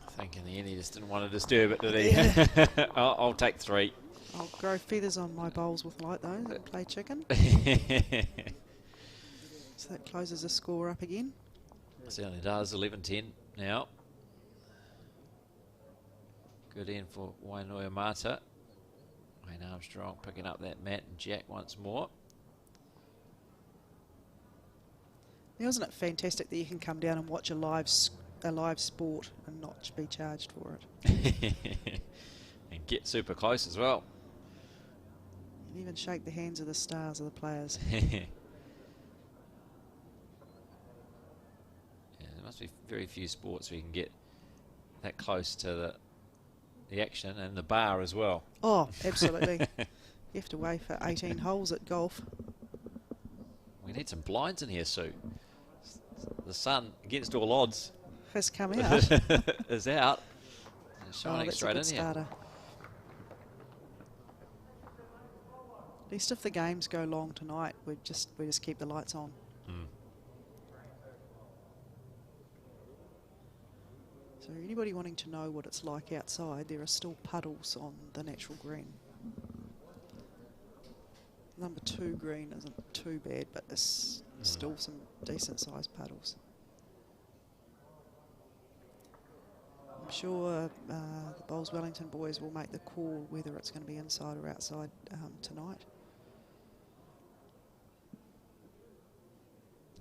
I think in the end he just didn't want to disturb it, did he? Yeah. I'll take 3. I'll grow feathers on my bowls with light those and play chicken. So that closes the score up again. Certainly does. 11-10 now. Good end for Wainoia Mata. Wayne Armstrong picking up that mat and jack once more. Isn't it fantastic that you can come down and watch a live sport and not be charged for it? And get super close as well. And even shake the hands of the stars of the players. must be very few sports where you can get that close to the action and the bar as well. Oh, absolutely. You have to wait for 18 holes at golf. We need some blinds in here, Sue. The sun, against all odds, Has come out. is out. It's shining that's straight a in good here. starter. At least if the games go long tonight, we just keep the lights on. Mm. So anybody wanting to know what it's like outside, there are still puddles on the natural green. Number 2 green isn't too bad, but there's still some decent sized puddles. I'm sure the Bowls Wellington boys will make the call whether it's going to be inside or outside tonight.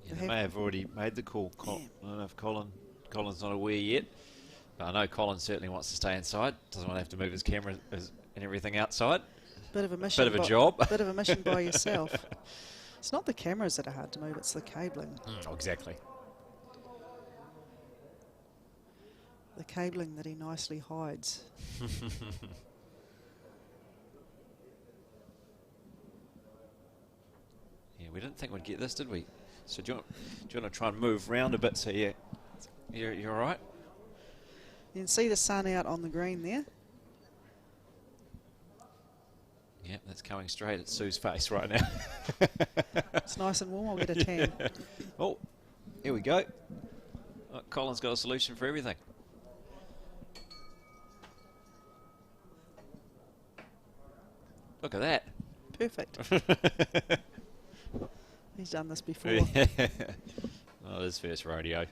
Yeah, they may have already made the call. I don't know if Colin's not aware yet, but I know Colin certainly wants to stay inside. Doesn't want to have to move his camera and everything outside. Bit of a mission. Bit of a job. Bit of a mission by yourself. It's not the cameras that are hard to move, it's the cabling. Exactly. The cabling that he nicely hides. Yeah, we didn't think we'd get this, did we? So do you want to try and move round a bit so you're all right? You can see the sun out on the green there. Yeah, that's coming straight at Sue's face right now. It's nice and warm, I'll get a tan. Oh, here we go. Oh, Colin's got a solution for everything. Look at that. Perfect. He's done this before. Oh, his first rodeo.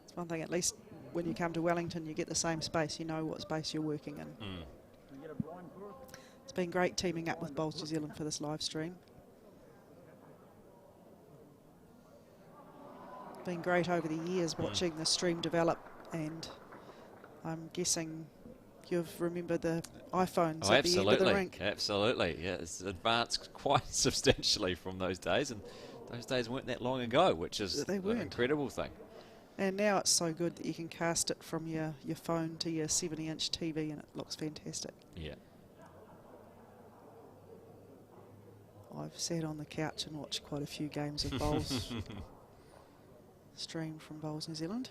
It's one thing, at least when you come to Wellington, you get the same space. You know what space you're working in. It's been great teaming up with Bowls New Zealand for this live stream. It's been great over the years watching the stream develop, and I'm guessing you've remembered the iPhones at the end of the rink. Absolutely. Yeah, it's advanced quite substantially from those days, and those days weren't that long ago, which is They an weren't. incredible thing. And now it's so good that you can cast it from your phone to your 70-inch TV, and it looks fantastic. Yeah. I've sat on the couch and watched quite a few games of bowls streamed from Bowls New Zealand.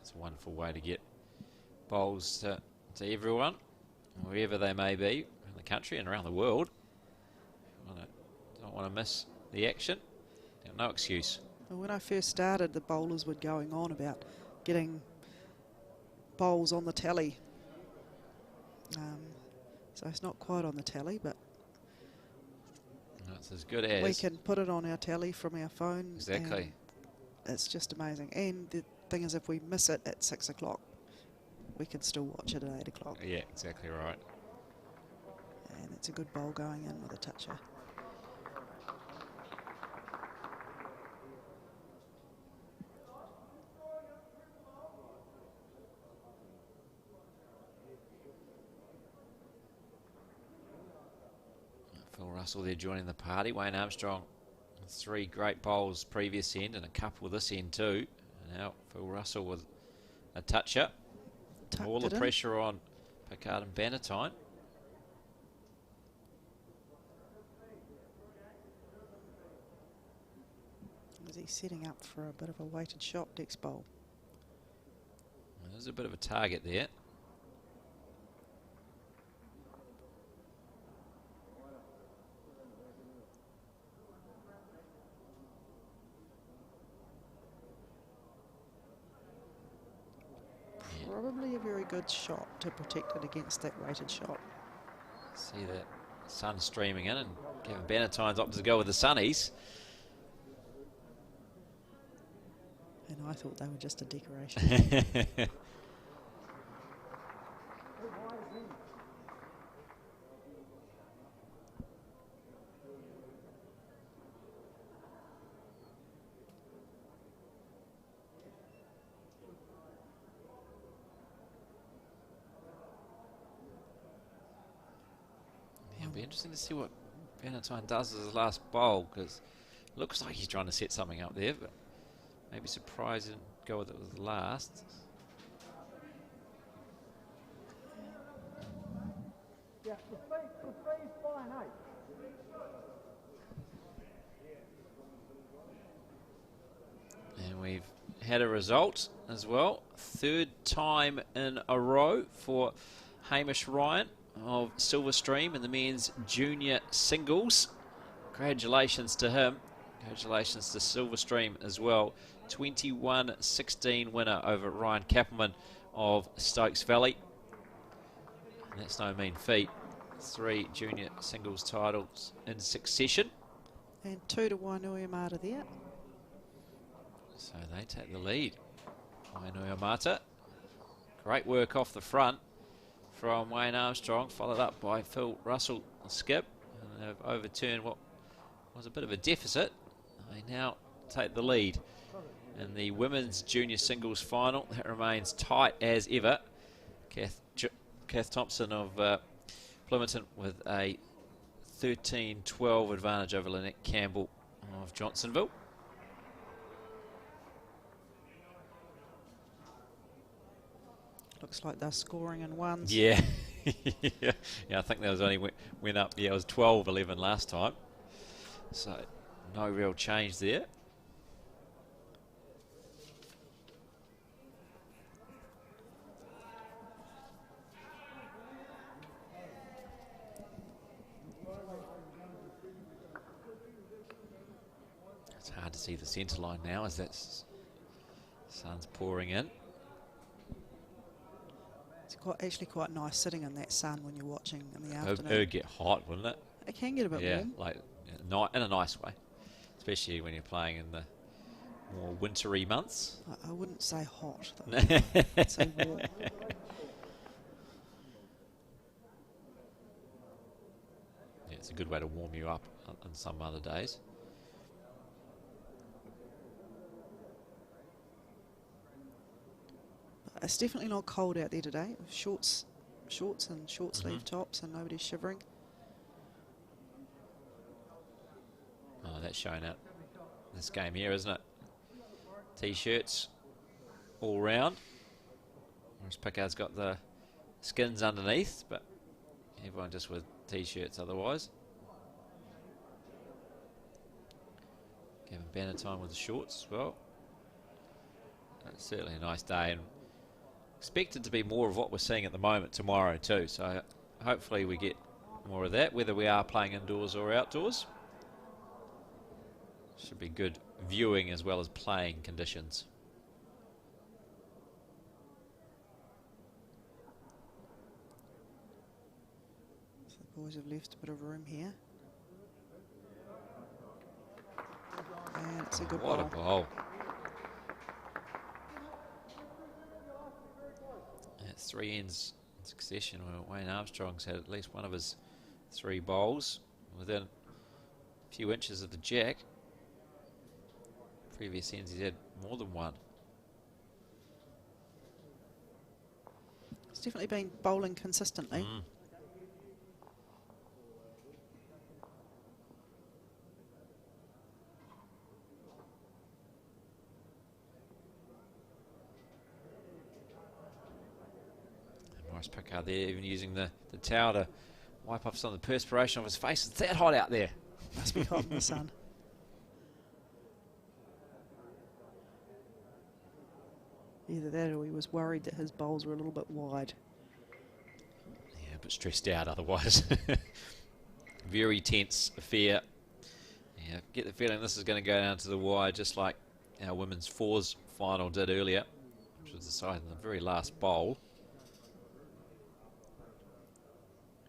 It's a wonderful way to get bowls to everyone, wherever they may be in the country and around the world. Don't want to miss the action. No excuse. Well, when I first started, the bowlers were going on about getting bowls on the telly. So it's not quite on the telly, but That's as good as. we can put it on our telly from our phone. Exactly. And it's just amazing. And the thing is, if we miss it at 6 o'clock, we can still watch it at 8 o'clock. Yeah, exactly right. And it's a good bowl going in with a toucher. Phil Russell there joining the party. Wayne Armstrong, 3 great bowls previous end and a couple this end too. And now Phil Russell with a toucher. Tucked All it the in. pressure on Pickard and Bannatyne. Is he setting up for a bit of a weighted shot next bowl? There's a bit of a target there. Probably a very good shot to protect it against that weighted shot. See that sun streaming in and Kevin Bannatyne's opted to go with the sunnies. And I thought they were just a decoration. interesting to see what Valentine does as his last bowl, because it looks like he's trying to set something up there, but maybe surprised and go with it with the last. Yeah, the speed's fine, eh? And we've had a result as well. Third time in a row for Hamish Ryan of Silverstream in the men's junior singles. Congratulations to him. Congratulations to Silverstream as well. 21-16 winner over Ryan Kappelman of Stokes Valley. And that's no mean feat. 3 junior singles titles in succession. And 2 to Wainui Amata there. So they take the lead. Wainui Amata. Great work off the front from Wayne Armstrong, followed up by Phil Russell skip. And they've overturned what was a bit of a deficit. They now take the lead in the women's junior singles final. That remains tight as ever. Kath Thompson of Plymoughton with a 13-12 advantage over Lynette Campbell of Johnsonville. Looks like they're scoring in ones. Yeah. Yeah, I think that was only went up. Yeah, it was 12-11 last time. So no real change there. It's hard to see the centre line now as that sun's pouring in. It's actually quite nice sitting in that sun when you're watching in the It afternoon. would get hot, wouldn't it? It can get a bit warm. Like in a nice way, especially when you're playing in the more wintry months. I wouldn't say hot, though. I'd say warm. Yeah, it's a good way to warm you up on some other days. It's definitely not cold out there today. Shorts and short sleeve tops, and nobody's shivering. Oh, that's showing out this game here, isn't it? T-shirts all round. Whereas Pickard's got the skins underneath, but everyone just with T-shirts otherwise. Gavin Bannatyne with the shorts as well. It's certainly a nice day, and expected to be more of what we're seeing at the moment tomorrow too. So hopefully we get more of that, whether we are playing indoors or outdoors. Should be good viewing as well as playing conditions. So the boys have left a bit of room here. And it's a good What ball. a bowl. That's 3 ends in succession. Where Wayne Armstrong's had at least one of his 3 bowls within a few inches of the jack. Previous ends he's had more than one. It's definitely been bowling consistently. Maurice Pickard there, even using the towel to wipe off some of the perspiration off his face. It's that hot out there. Must be hot in the sun. Either that or he was worried that his bowls were a little bit wide. Yeah, but stressed out otherwise. Very tense affair. Yeah, get the feeling this is going to go down to the wire, just like our women's fours final did earlier, which was decided in the very last bowl.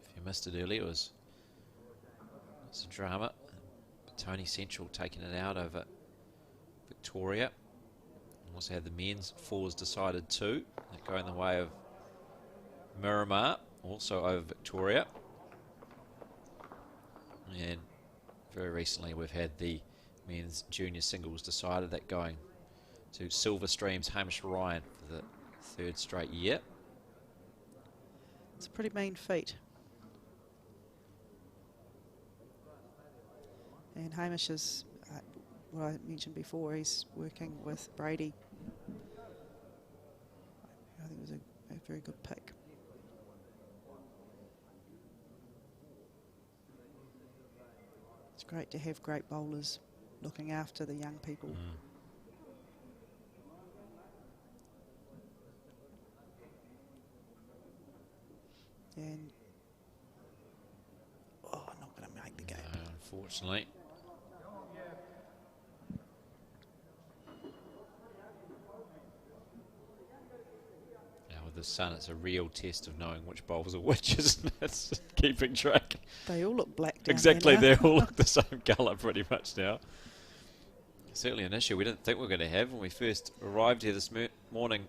If you missed it earlier, it's a drama. Tony Central taking it out over Victoria. Also had the men's fours decided too. That going the way of Miramar, also over Victoria. And very recently we've had the men's junior singles decided, that going to Silverstream's Hamish Ryan for the 3rd straight year. It's a pretty mean feat. And Hamish is, what I mentioned before, he's working with Brady. I think it was a very good pick. It's great to have great bowlers looking after the young people. And, not going to make the game. No, unfortunately. Now with the sun, it's a real test of knowing which bowls are which, isn't it? It's keeping track. They all look black down Exactly, there they all look the same colour pretty much now. Certainly an issue we didn't think we were going to have when we first arrived here this morning,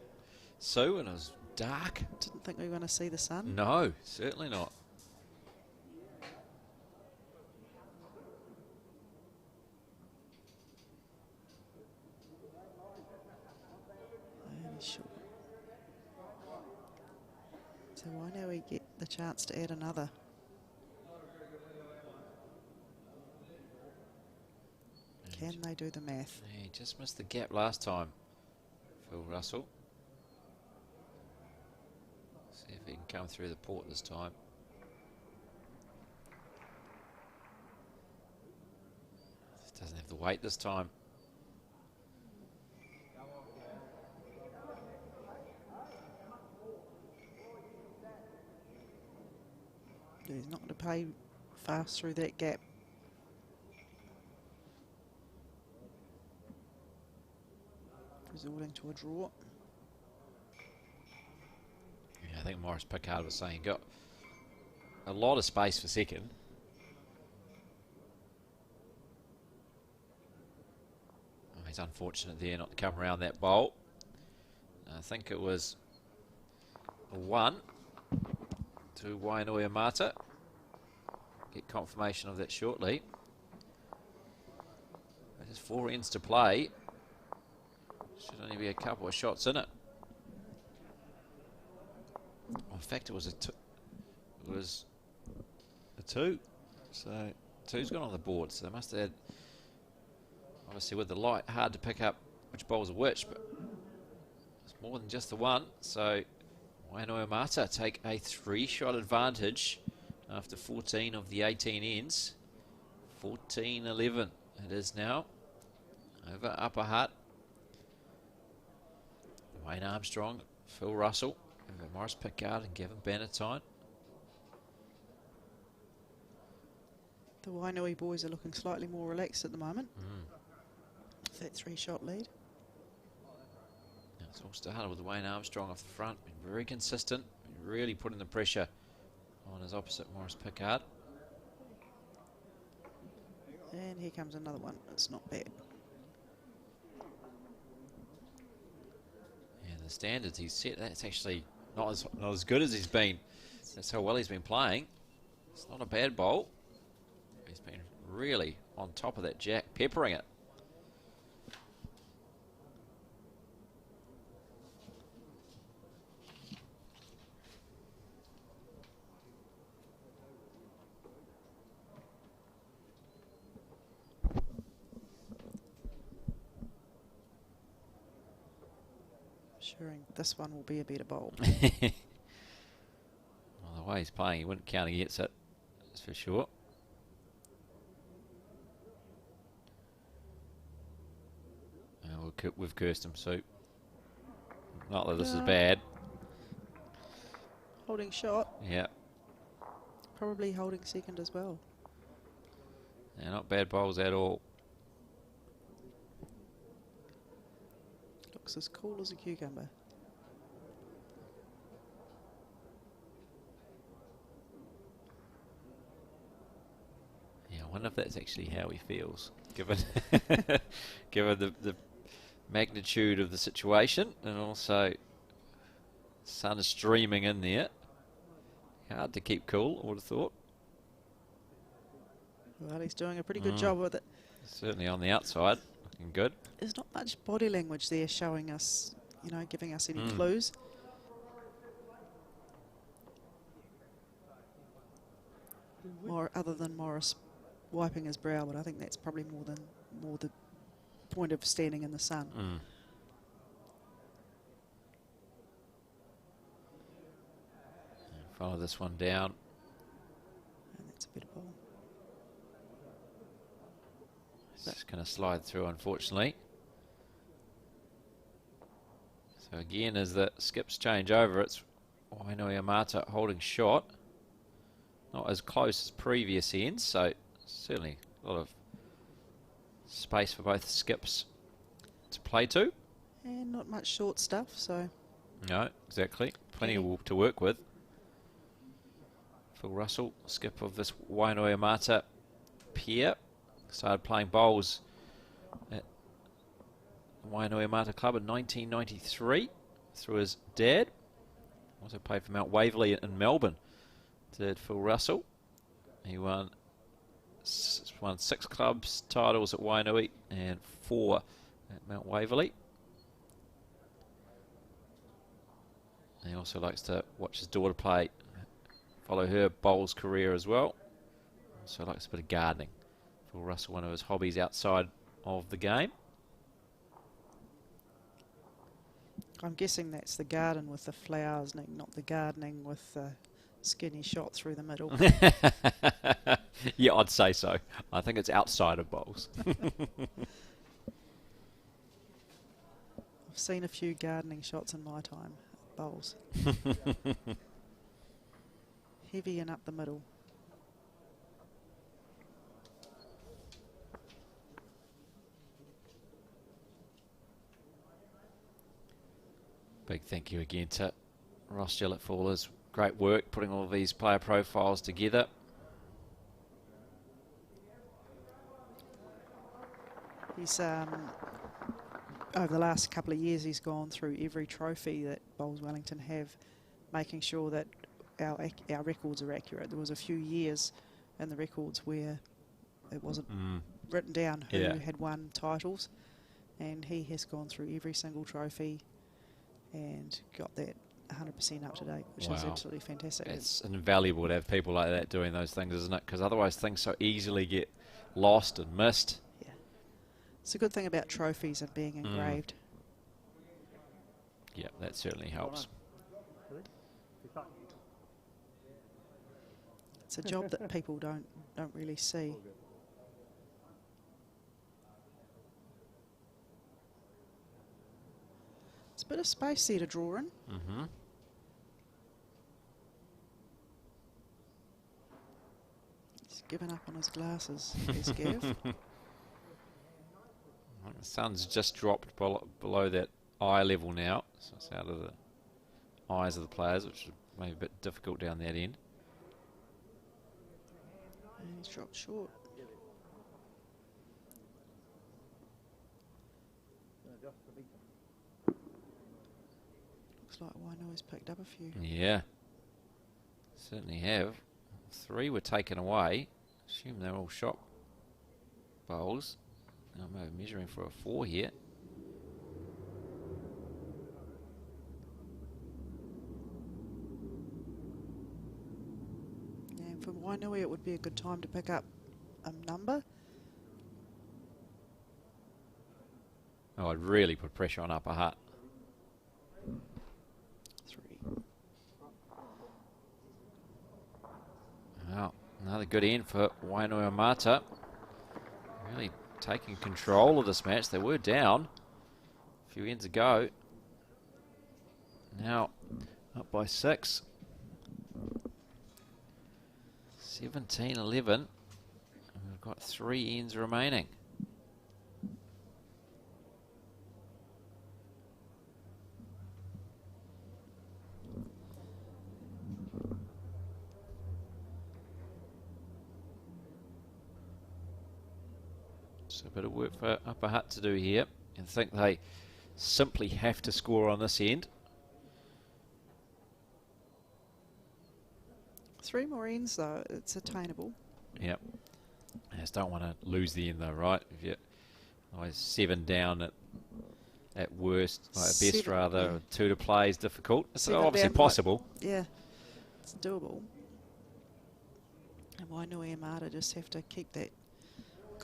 Sue, and it was dark. Didn't think we were going to see the sun. No, certainly not. Only short. So why now we get the chance to add another? Can they do the math? He just missed the gap last time, Phil Russell. See if he can come through the port this time. Just doesn't have the weight this time. He's not going to play fast through that gap. Resorting to a draw. Yeah, I think Morris Pickard was saying he got a lot of space for second. Oh, he's unfortunate there not to come around that bowl. I think it was a 1 to Wainoia Mata. Get confirmation of that shortly. There's 4 ends to play. Should only be a couple of shots in it. Well, in fact, it was a 2. So 2's gone on the board. So they must have had, obviously with the light, hard to pick up which bowls are which, but it's more than just the 1. So Wainoia Mata take a 3-shot advantage after 14 of the 18 ends. 14-11 it is now over Upper Hutt. Wayne Armstrong, Phil Russell, over Morris Pickard and Gavin Bannatyne. The Wainui boys are looking slightly more relaxed at the moment. That 3-shot lead. Now it's all started with Wayne Armstrong off the front, been very consistent, been really putting the pressure on his opposite Morris Pickard. And here comes another one. It's not bad. The standards he's set, that's actually not as good as he's been. That's how well he's been playing. It's not a bad bowl. He's been really on top of that jack, peppering it. Assuring this one will be a better bowl. Well, the way he's playing, he wouldn't count against it, that's for sure. We've cursed him, so not that this is bad. Holding shot. Yeah. Probably holding second as well. Yeah, not bad bowls at all. Looks as cool as a cucumber. Yeah, I wonder if that's actually how he feels, given given the magnitude of the situation, and also the sun is streaming in there. Hard to keep cool, I would have thought. Well, he's doing a pretty good job with it. Certainly on the outside, looking good. There's not much body language there showing us, you know, giving us any clues. More other than Morris wiping his brow, but I think that's probably more the point of standing in the sun. Follow this one down. And that's a better ball. It's just going to slide through, unfortunately. So again, as the skips change over, it's Wainoiamata holding shot. Not as close as previous ends, so certainly a lot of space for both skips to play to. And not much short stuff, so... No, exactly. Plenty to work with. Phil Russell, skip of this Wainoiamata pair, started playing bowls at the Wainoiamata Club in 1993 through his dad. Also played for Mount Waverley in Melbourne, did Phil Russell. He won 6 clubs titles at Wainui and 4 at Mount Waverley. And he also likes to watch his daughter play, follow her bowls career as well. Also likes a bit of gardening. Phil Russell, one of his hobbies outside of the game. I'm guessing that's the garden with the flowers, not the gardening with the skinny shot through the middle. Yeah, I'd say so. I think it's outside of bowls. I've seen a few gardening shots in my time at bowls. Heavy and up the middle. Big thank you again to Ross Gillett for all his great work putting all of these player profiles together. He's over the last couple of years, he's gone through every trophy that Bowls Wellington have, making sure that our records are accurate. There was a few years in the records where it wasn't written down who had won titles, and he has gone through every single trophy and got that 100% up to date, which is absolutely fantastic. It's invaluable to have people like that doing those things, isn't it? Because otherwise things so easily get lost and missed. Yeah, it's a good thing about trophies and being engraved. Yeah, that certainly helps. It's a job that people don't really see. It's a bit of space there to draw in. He's given up on his glasses, there's Gav. The sun's just dropped below that eye level now, so it's out of the eyes of the players, which is maybe a bit difficult down that end. And he's dropped short. Looks like Wainoi's picked up a few. Yeah, certainly have. 3 were taken away. Assume they're all shot bowls. I'm measuring for a 4 here. Yeah, and for Wainui it would be a good time to pick up a number. Oh, I'd really put pressure on Upper Hutt. 3. Well, another good end for Wainoiamata. Really taking control of this match. They were down a few ends ago. Now up by 6. 17-11. And we've got 3 ends remaining. So a bit of work for Upper Hutt to do here. I think they simply have to score on this end. 3 more ends though, it's attainable. Yep. I just don't want to lose the end though, right? If you always 7 down at worst, like at best rather, yeah. 2 to play is difficult. It's 7 obviously down, possible. Yeah, it's doable. And Wainoiamata just have to keep that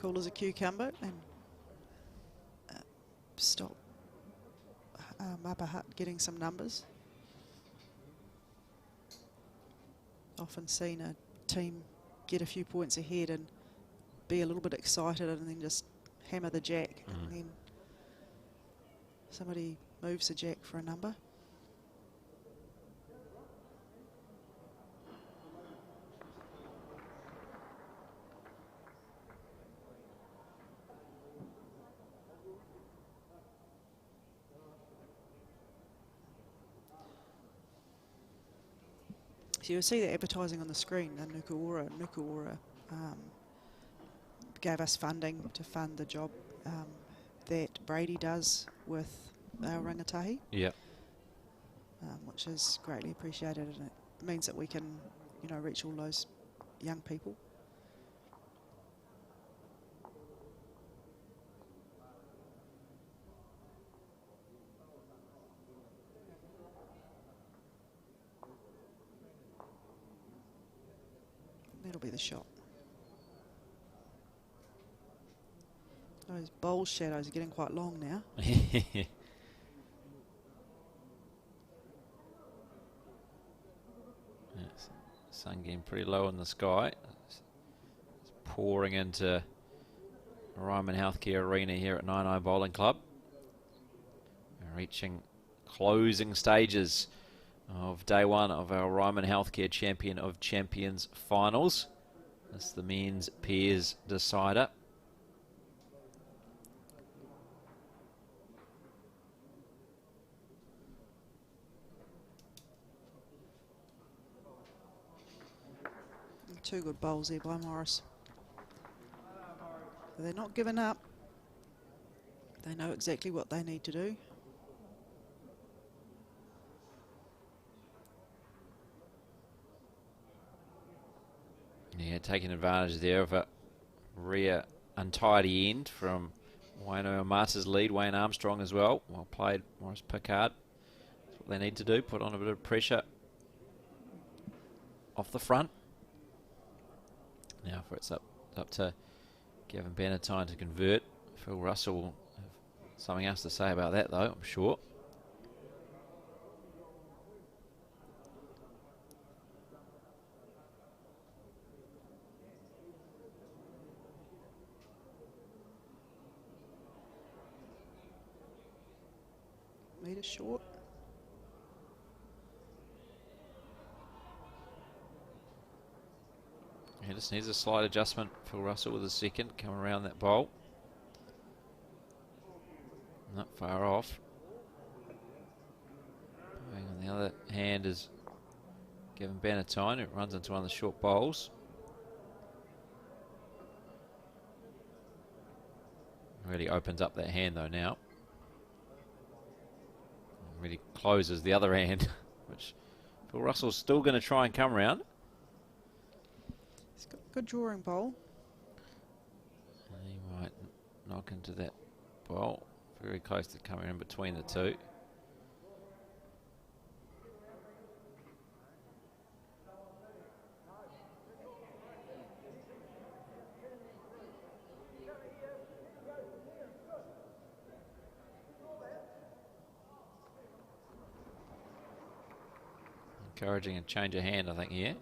cool as a cucumber, and stop Upper Hutt getting some numbers. Often seen a team get a few points ahead and be a little bit excited and then just hammer the jack, and then somebody moves the jack for a number. So you'll see the advertising on the screen, the Nukuora. Nukuora gave us funding to fund the job that Brady does with our rangatahi. Yeah. Which is greatly appreciated, and it means that we can, you know, reach all those young people. That'll be the shot. Those bowl shadows are getting quite long now. Sun getting pretty low in the sky. It's pouring into Ryman Healthcare Arena here at 9i Bowling Club. We're reaching closing stages of day one of our Ryman Healthcare Champion of Champions finals. This is the men's pairs decider. Two good bowls there by Morris. They're not giving up. They know exactly what they need to do. Yeah, taking advantage there of a rear untidy end from Wayne O'Mata's lead. Wayne Armstrong as well. Well played, Morris Pickard. That's what they need to do, put on a bit of pressure off the front. Now for it's up to Gavin Bannatyne to convert. Phil Russell will have something else to say about that though, I'm sure. Metre short. He just needs a slight adjustment. Phil Russell with a second, come around that bowl. Not far off. On the other hand is Gavin Bannatyne, who runs into one of the short bowls. Really opens up that hand though now. Really closes the other hand, which Phil Russell's still going to try and come around. He's got a good drawing bowl. And he might knock into that bowl. Very close to coming in between the two. Encouraging a change of hand, I think, here.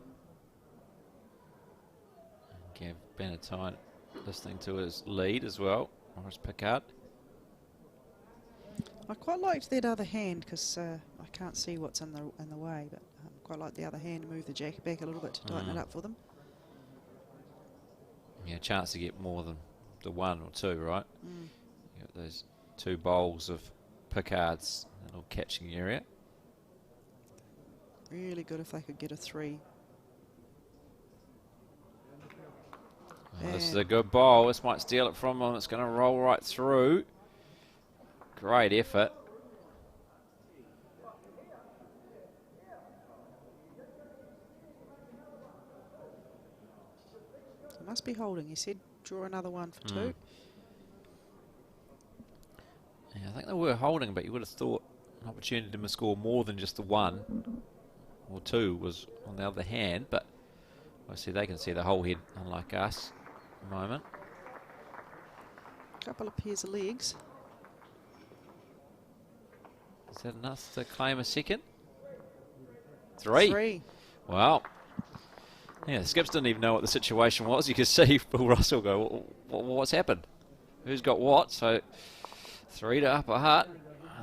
And Gav Bannatyne listening to his lead as well, Morris Pickard. I quite liked that other hand because I can't see what's in the way, but quite like the other hand to move the jacket back a little bit to tighten it up for them. Yeah, chance to get more than the one or two, right? You got those two bowls of Pickards, a little catching area. Really good if they could get a three. Oh, this is a good bowl. This might steal it from them. It's going to roll right through. Great effort. It must be holding. He said draw another one for two. Yeah, I think they were holding, but you would have thought an opportunity to score more than just the one or two was on the other hand, but obviously they can see the whole head, unlike us at the moment. couple of pairs of legs. Is that enough to claim a second? Three. Wow. Yeah, the skips didn't even know what the situation was. You could see Bill Russell go, what's happened? Who's got what? So 3 to Upper Hutt.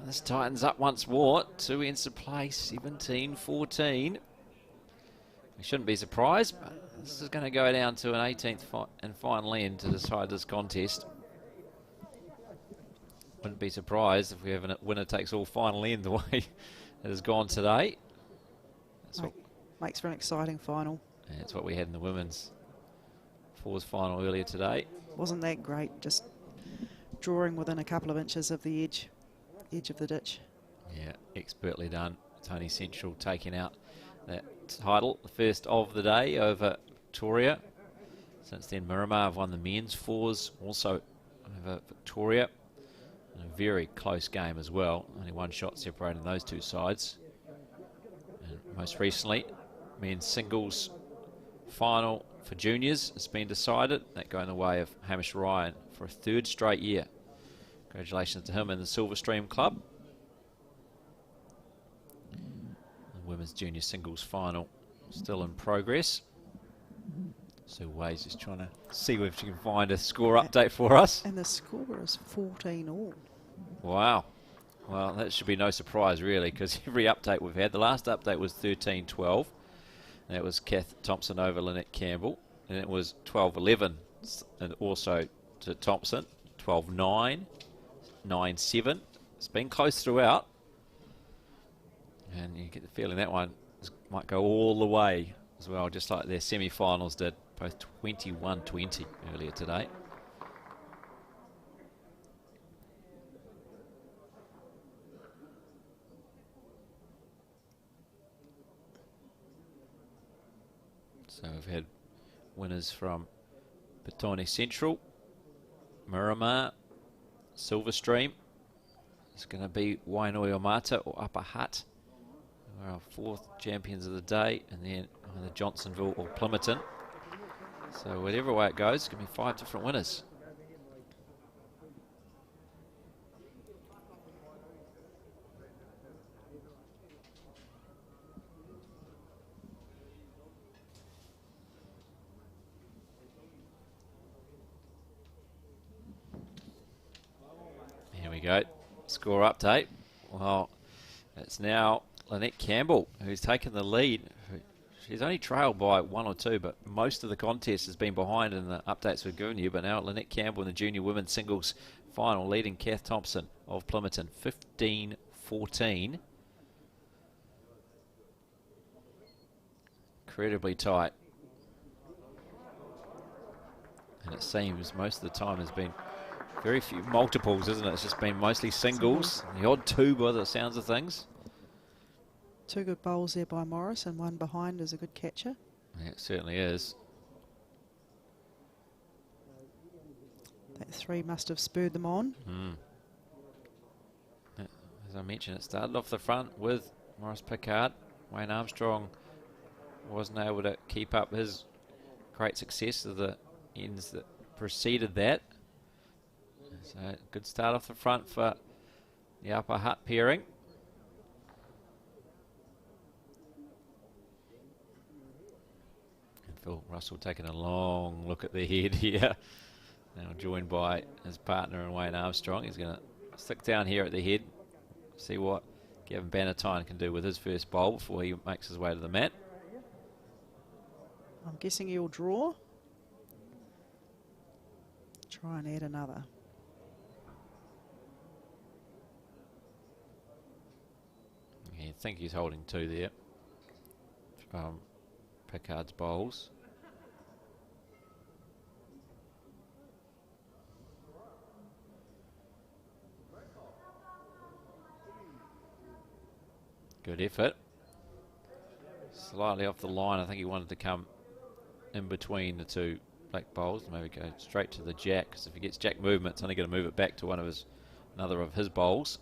This tightens up once more. 2 ends to play, 17-14. We shouldn't be surprised, but this is going to go down to an 18th and final end to decide this contest. Wouldn't be surprised if we have a winner takes all final end the way it has gone today. Makes for an exciting final. And that's what we had in the women's fours final earlier today. Wasn't that great? Just drawing within a couple of inches of the edge of the ditch. Yeah, expertly done. Tony Central taking out that title, the first of the day over Victoria. Since then, Miramar have won the men's fours, also over Victoria. And a very close game as well. Only 1 shot separating those two sides. And most recently, men's singles final for juniors has been decided. That going the way of Hamish Ryan for a 3rd straight year. Congratulations to him and the Silverstream Club. The women's junior singles final still in progress. Sue Wade's just trying to see if she can find a score update for us. And the score is 14 all. Wow. Well, that should be no surprise, really, because every update we've had, the last update was 13-12. And that was Kath Thompson over Lynette Campbell. And it was 12-11 and also to Thompson. 12-9, 9-7. It's been close throughout. And you get the feeling that one might go all the way as well, just like their semi-finals did, both 21-20 earlier today. So we've had winners from Petone Central, Miramar, Silverstream. It's going to be Wainoiomata or Upper Hutt. We're our 4th champions of the day, and then either Johnsonville or Plimerton. So whatever way it goes, it's going to be 5 different winners. Here we go. Score update. Well, it's now Lynette Campbell who's taken the lead. She's only trailed by 1 or 2, but most of the contest has been behind in the updates we've given you. But now Lynette Campbell in the junior women's singles final, leading Kath Thompson of Plimerton 15-14. Incredibly tight. And it seems most of the time has been very few multiples, isn't it? It's just been mostly singles. The odd 2 by the sounds of things. 2 good bowls there by Morris, and 1 behind is a good catcher. Yeah, it certainly is. That 3 must have spurred them on. As I mentioned, it started off the front with Morris Pickard. Wayne Armstrong wasn't able to keep up his great success of the ends that preceded that. So good start off the front for the Upper Hutt pairing. And Phil Russell taking a long look at the head here. Now joined by his partner and Wayne Armstrong. He's going to stick down here at the head, see what Gavin Bannatyne can do with his first bowl before he makes his way to the mat. I'm guessing he'll draw. Try and add another. I think he's holding 2 there from Pickard's bowls. Good effort. Slightly off the line. I think he wanted to come in between the 2 black bowls. Maybe go straight to the jack, because if he gets jack movement, it's only going to move it back to another of his bowls.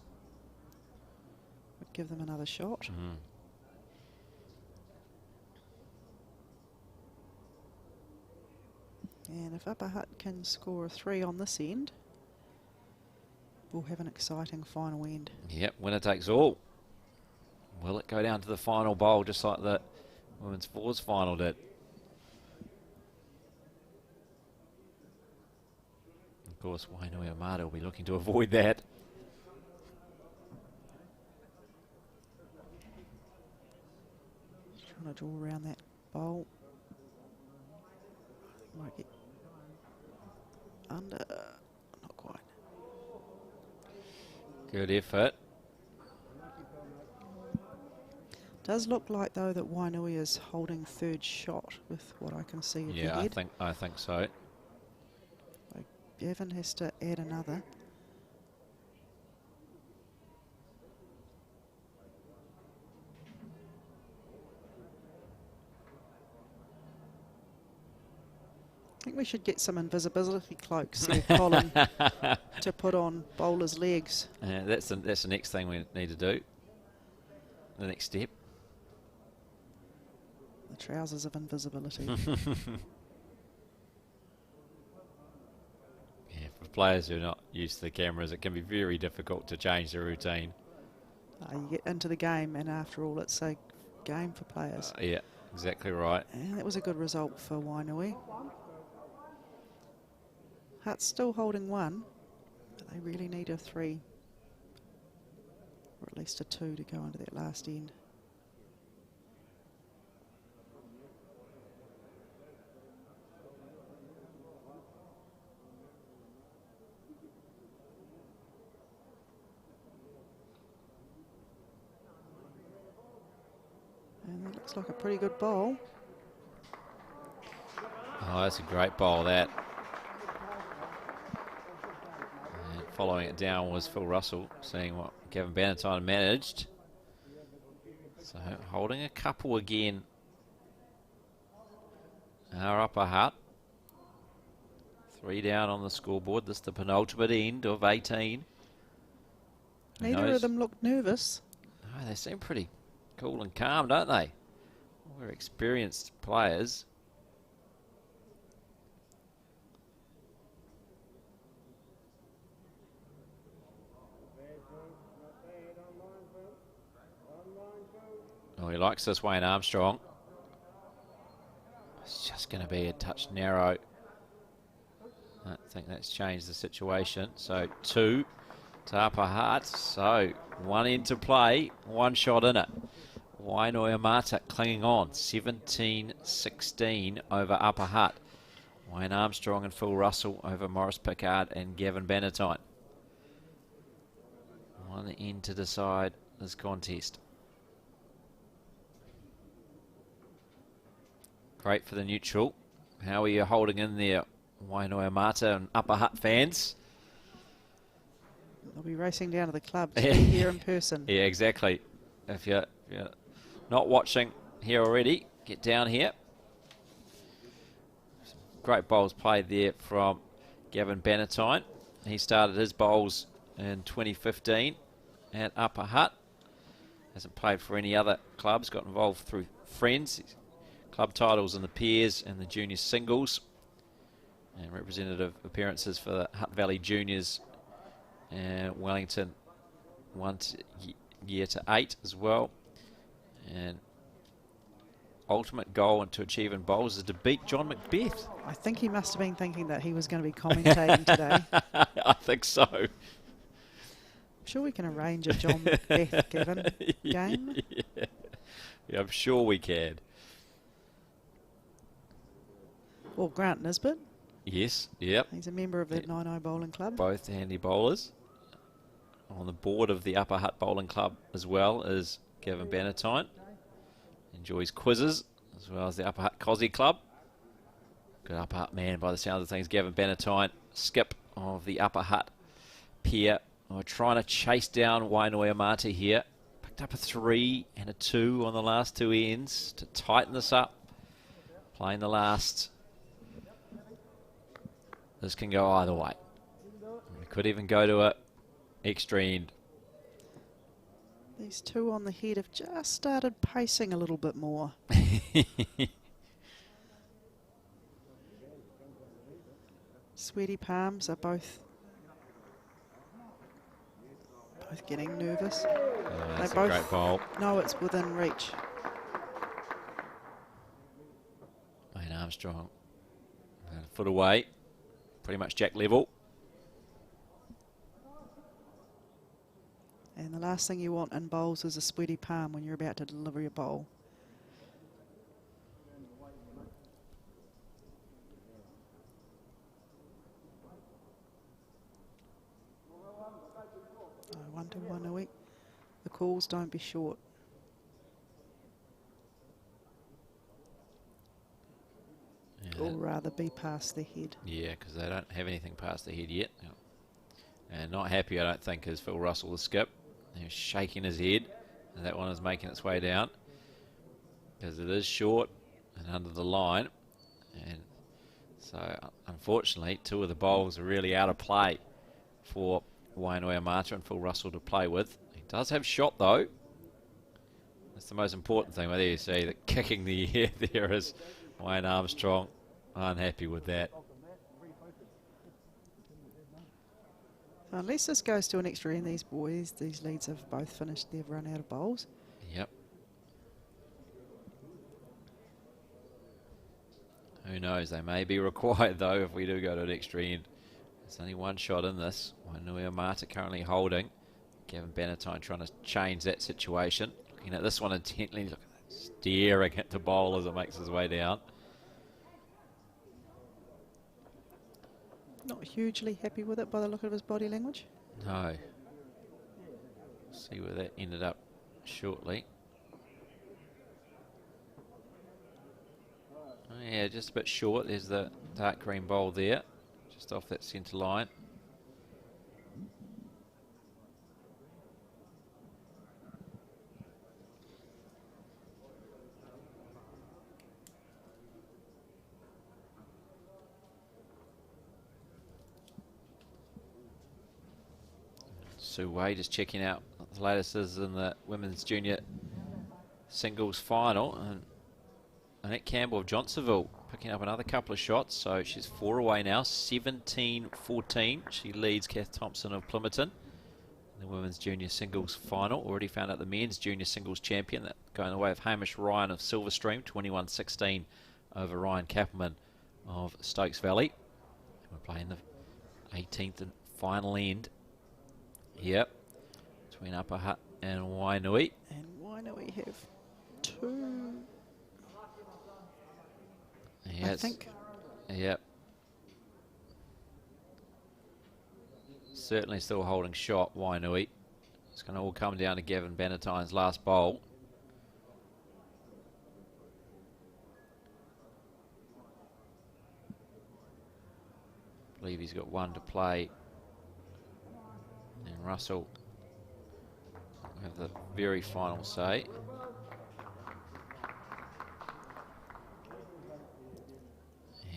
Would give them another shot. And if Upper Hutt can score a 3 on this end, we'll have an exciting final end. Yep, winner takes all. Will it go down to the final bowl just like the women's fours final did? Of course, Wainui Amata will be looking to avoid that. Trying to draw around that bowl. Might get under. Not quite. Good effort. Does look like though that Wainui is holding third shot with what I can see of the Yeah, head. I think so. So Gavin has to add another. I think we should get some invisibility cloaks here, Colin, to put on bowlers' legs. That's the next thing we need to do. The next step. The trousers of invisibility. Yeah, for players who are not used to the cameras, it can be very difficult to change the routine. You get into the game, and after all, it's a game for players. Yeah, exactly right. And that was a good result for Wainui. Hutt's still holding one, but they really need a 3, or at least a 2 to go into that last end. And that looks like a pretty good bowl. Oh, that's a great bowl, that. And following it down was Phil Russell, seeing what Gavin Bannatyne managed. So holding a couple again. Our upper Hutt. 3 down on the scoreboard. This is the penultimate end of 18. Neither of them looked nervous. No, they seem pretty cool and calm, don't they? We're experienced players. Oh, he likes this Wayne Armstrong. It's just going to be a touch narrow. I think that's changed the situation. So 2 to Upper Hutt. So 1 into play, 1 shot in it. Wainui Amata clinging on, 17-16 over Upper Hutt. Wayne Armstrong and Phil Russell over Morris Pickard and Gavin Bannatyne. 1 in to decide this contest. Great for the neutral. How are you holding in there, Wainui Amata and Upper Hutt fans? They'll be racing down to the club to be here in person. Yeah, exactly. If you're not watching here already, get down here. Some great bowls played there from Gavin Bannatyne. He started his bowls in 2015 at Upper Hutt. Hasn't played for any other clubs, got involved through friends. Club titles in the pairs and the junior singles. And representative appearances for the Hutt Valley Juniors and Wellington 1 year to 8 as well. And ultimate goal to achieve in bowls is to beat John Macbeth. I think he must have been thinking that he was going to be commentating today. I think so. I'm sure we can arrange a John Macbeth, Gavin, game. Yeah, I'm sure we can. Or Grant Nisbet. Yes, yep. He's a member of the 9 Bowling Club. Both handy bowlers. On the board of the Upper Hutt Bowling Club as well is Gavin Bannatyne. Enjoys quizzes as well as the Upper Hutt Cosy Club. Good Upper Hutt man by the sound of things. Gavin Bannatyne, skip of the Upper Hutt pair. We're trying to chase down Wainui Amata here. Picked up a 3 and a 2 on the last 2 ends to tighten this up. Playing the last. This can go either way. We could even go to a extra end. These 2 on the head have just started pacing a little bit more. Sweaty palms are both Both getting nervous. Oh, that's They a both great bowl. know it's within reach. Wayne Armstrong, a foot away, pretty much jack level. And the last thing you want in bowls is a sweaty palm when you're about to deliver your bowl. Oh, 1-1 a week. The calls, don't be short. Yeah. Or rather be past the head. Yeah, because they don't have anything past the head yet. And not happy, I don't think, is Phil Russell, the skip. He's shaking his head, and that one is making its way down because it is short and under the line. And so, unfortunately, two of the bowls are really out of play for Wainoa Mata and Phil Russell to play with. He does have shot, though. That's the most important thing. Well, there you see that kicking the air there is Wayne Armstrong. Unhappy with that. Unless this goes to an extra end, these leads have both finished. They've run out of bowls. Yep. Who knows? They may be required, though, if we do go to an extra end. There's only one shot in this. Wainoa Mata currently holding. Gavin Bannatyne trying to change that situation. Looking at this one intently, staring at the bowl as it makes its way down. Not hugely happy with it by the look of his body language. No. See where that ended up shortly. Oh, yeah, just a bit short. There's the dark green bowl there, just off that centre line. Sue Wade is checking out the latest is in the women's junior singles final, and Annette Campbell of Johnsonville picking up another couple of shots, so she's 4 away now, 17-14. She leads Kath Thompson of Plympton in the women's junior singles final. Already found out the men's junior singles champion, that going the way of Hamish Ryan of Silverstream, 21-16 over Ryan Kappelman of Stokes Valley. We're playing the 18th and final end. Yep, between Upper Hutt and Wainui. And Wainui have two, Yeah, I think. Yep. Certainly still holding shot, Wainui. It's going to all come down to Gavin Bannatyne's last bowl. I believe he's got one to play. And Russell will have the very final say.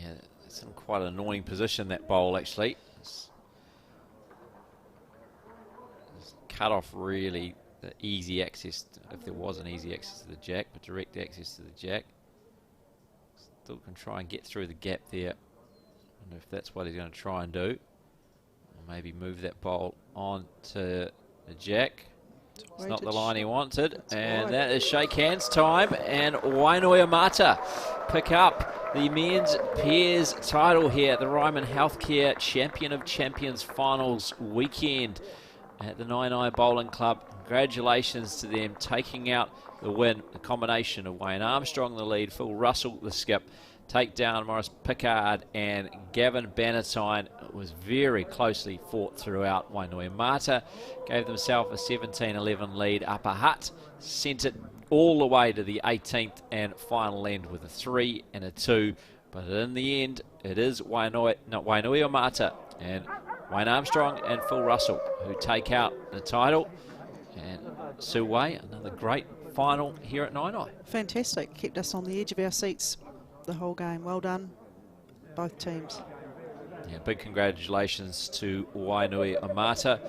Yeah, it's in quite an annoying position, that bowl, actually. It's cut off really the easy access, if there was an easy access to the jack, but direct access to the jack. Still can try and get through the gap there. I wonder if that's what he's going to try and do. Maybe move that bowl on to the jack. It's not the line he wanted. And that is shake hands time. And Wainoa Mata pick up the men's pairs title here at the Ryman Healthcare Champion of Champions Finals weekend at the 9i Bowling Club. Congratulations to them taking out the win. The combination of Wayne Armstrong, the lead, Phil Russell, the skip, take down Morris Pickard and Gavin Bannatyne. It was very closely fought throughout. Wainoa Mata gave themselves a 17-11 lead. Upper Hutt sent it all the way to the 18th and final end with a 3 and a 2. But in the end, it is Wainoa Mata and Wayne Armstrong and Phil Russell who take out the title. And Sue Way, another great final here at 9i. Fantastic. Kept us on the edge of our seats the whole game. Well done, both teams. Yeah, big congratulations to Wainoa Mata.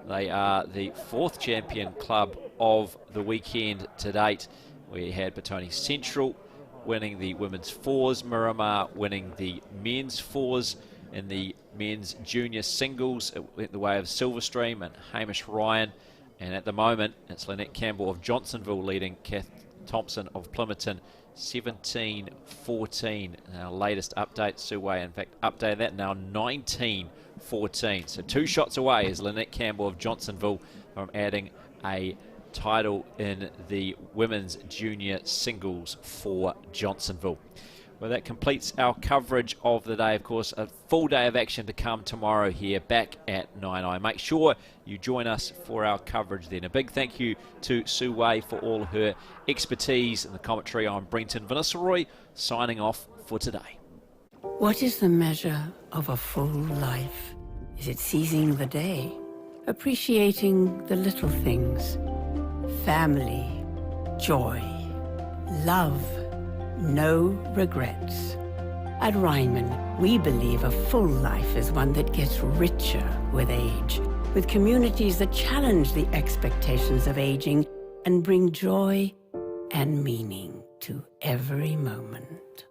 They are the 4th champion club of the weekend to date. We had Petone Central winning the women's fours, Miramar winning the men's fours. In the men's junior singles, it went the way of Silverstream and Hamish Ryan And at the moment, it's Lynette Campbell of Johnsonville leading Kath Thompson of Plymonton 17-14. Our latest update, Sue Way, in fact, updated that now 19-14. So 2 shots away is Lynette Campbell of Johnsonville from adding a title in the women's junior singles for Johnsonville. Well, that completes our coverage of the day. Of course, a full day of action to come tomorrow here back at 9i. Make sure you join us for our coverage then. A big thank you to Sue Way for all her expertise and the commentary. I'm Brenton Vanessa Roy, signing off for today. What is the measure of a full life? Is it seizing the day? Appreciating the little things? Family, joy, love, no regrets. At Ryman, we believe a full life is one that gets richer with age, with communities that challenge the expectations of aging and bring joy and meaning to every moment.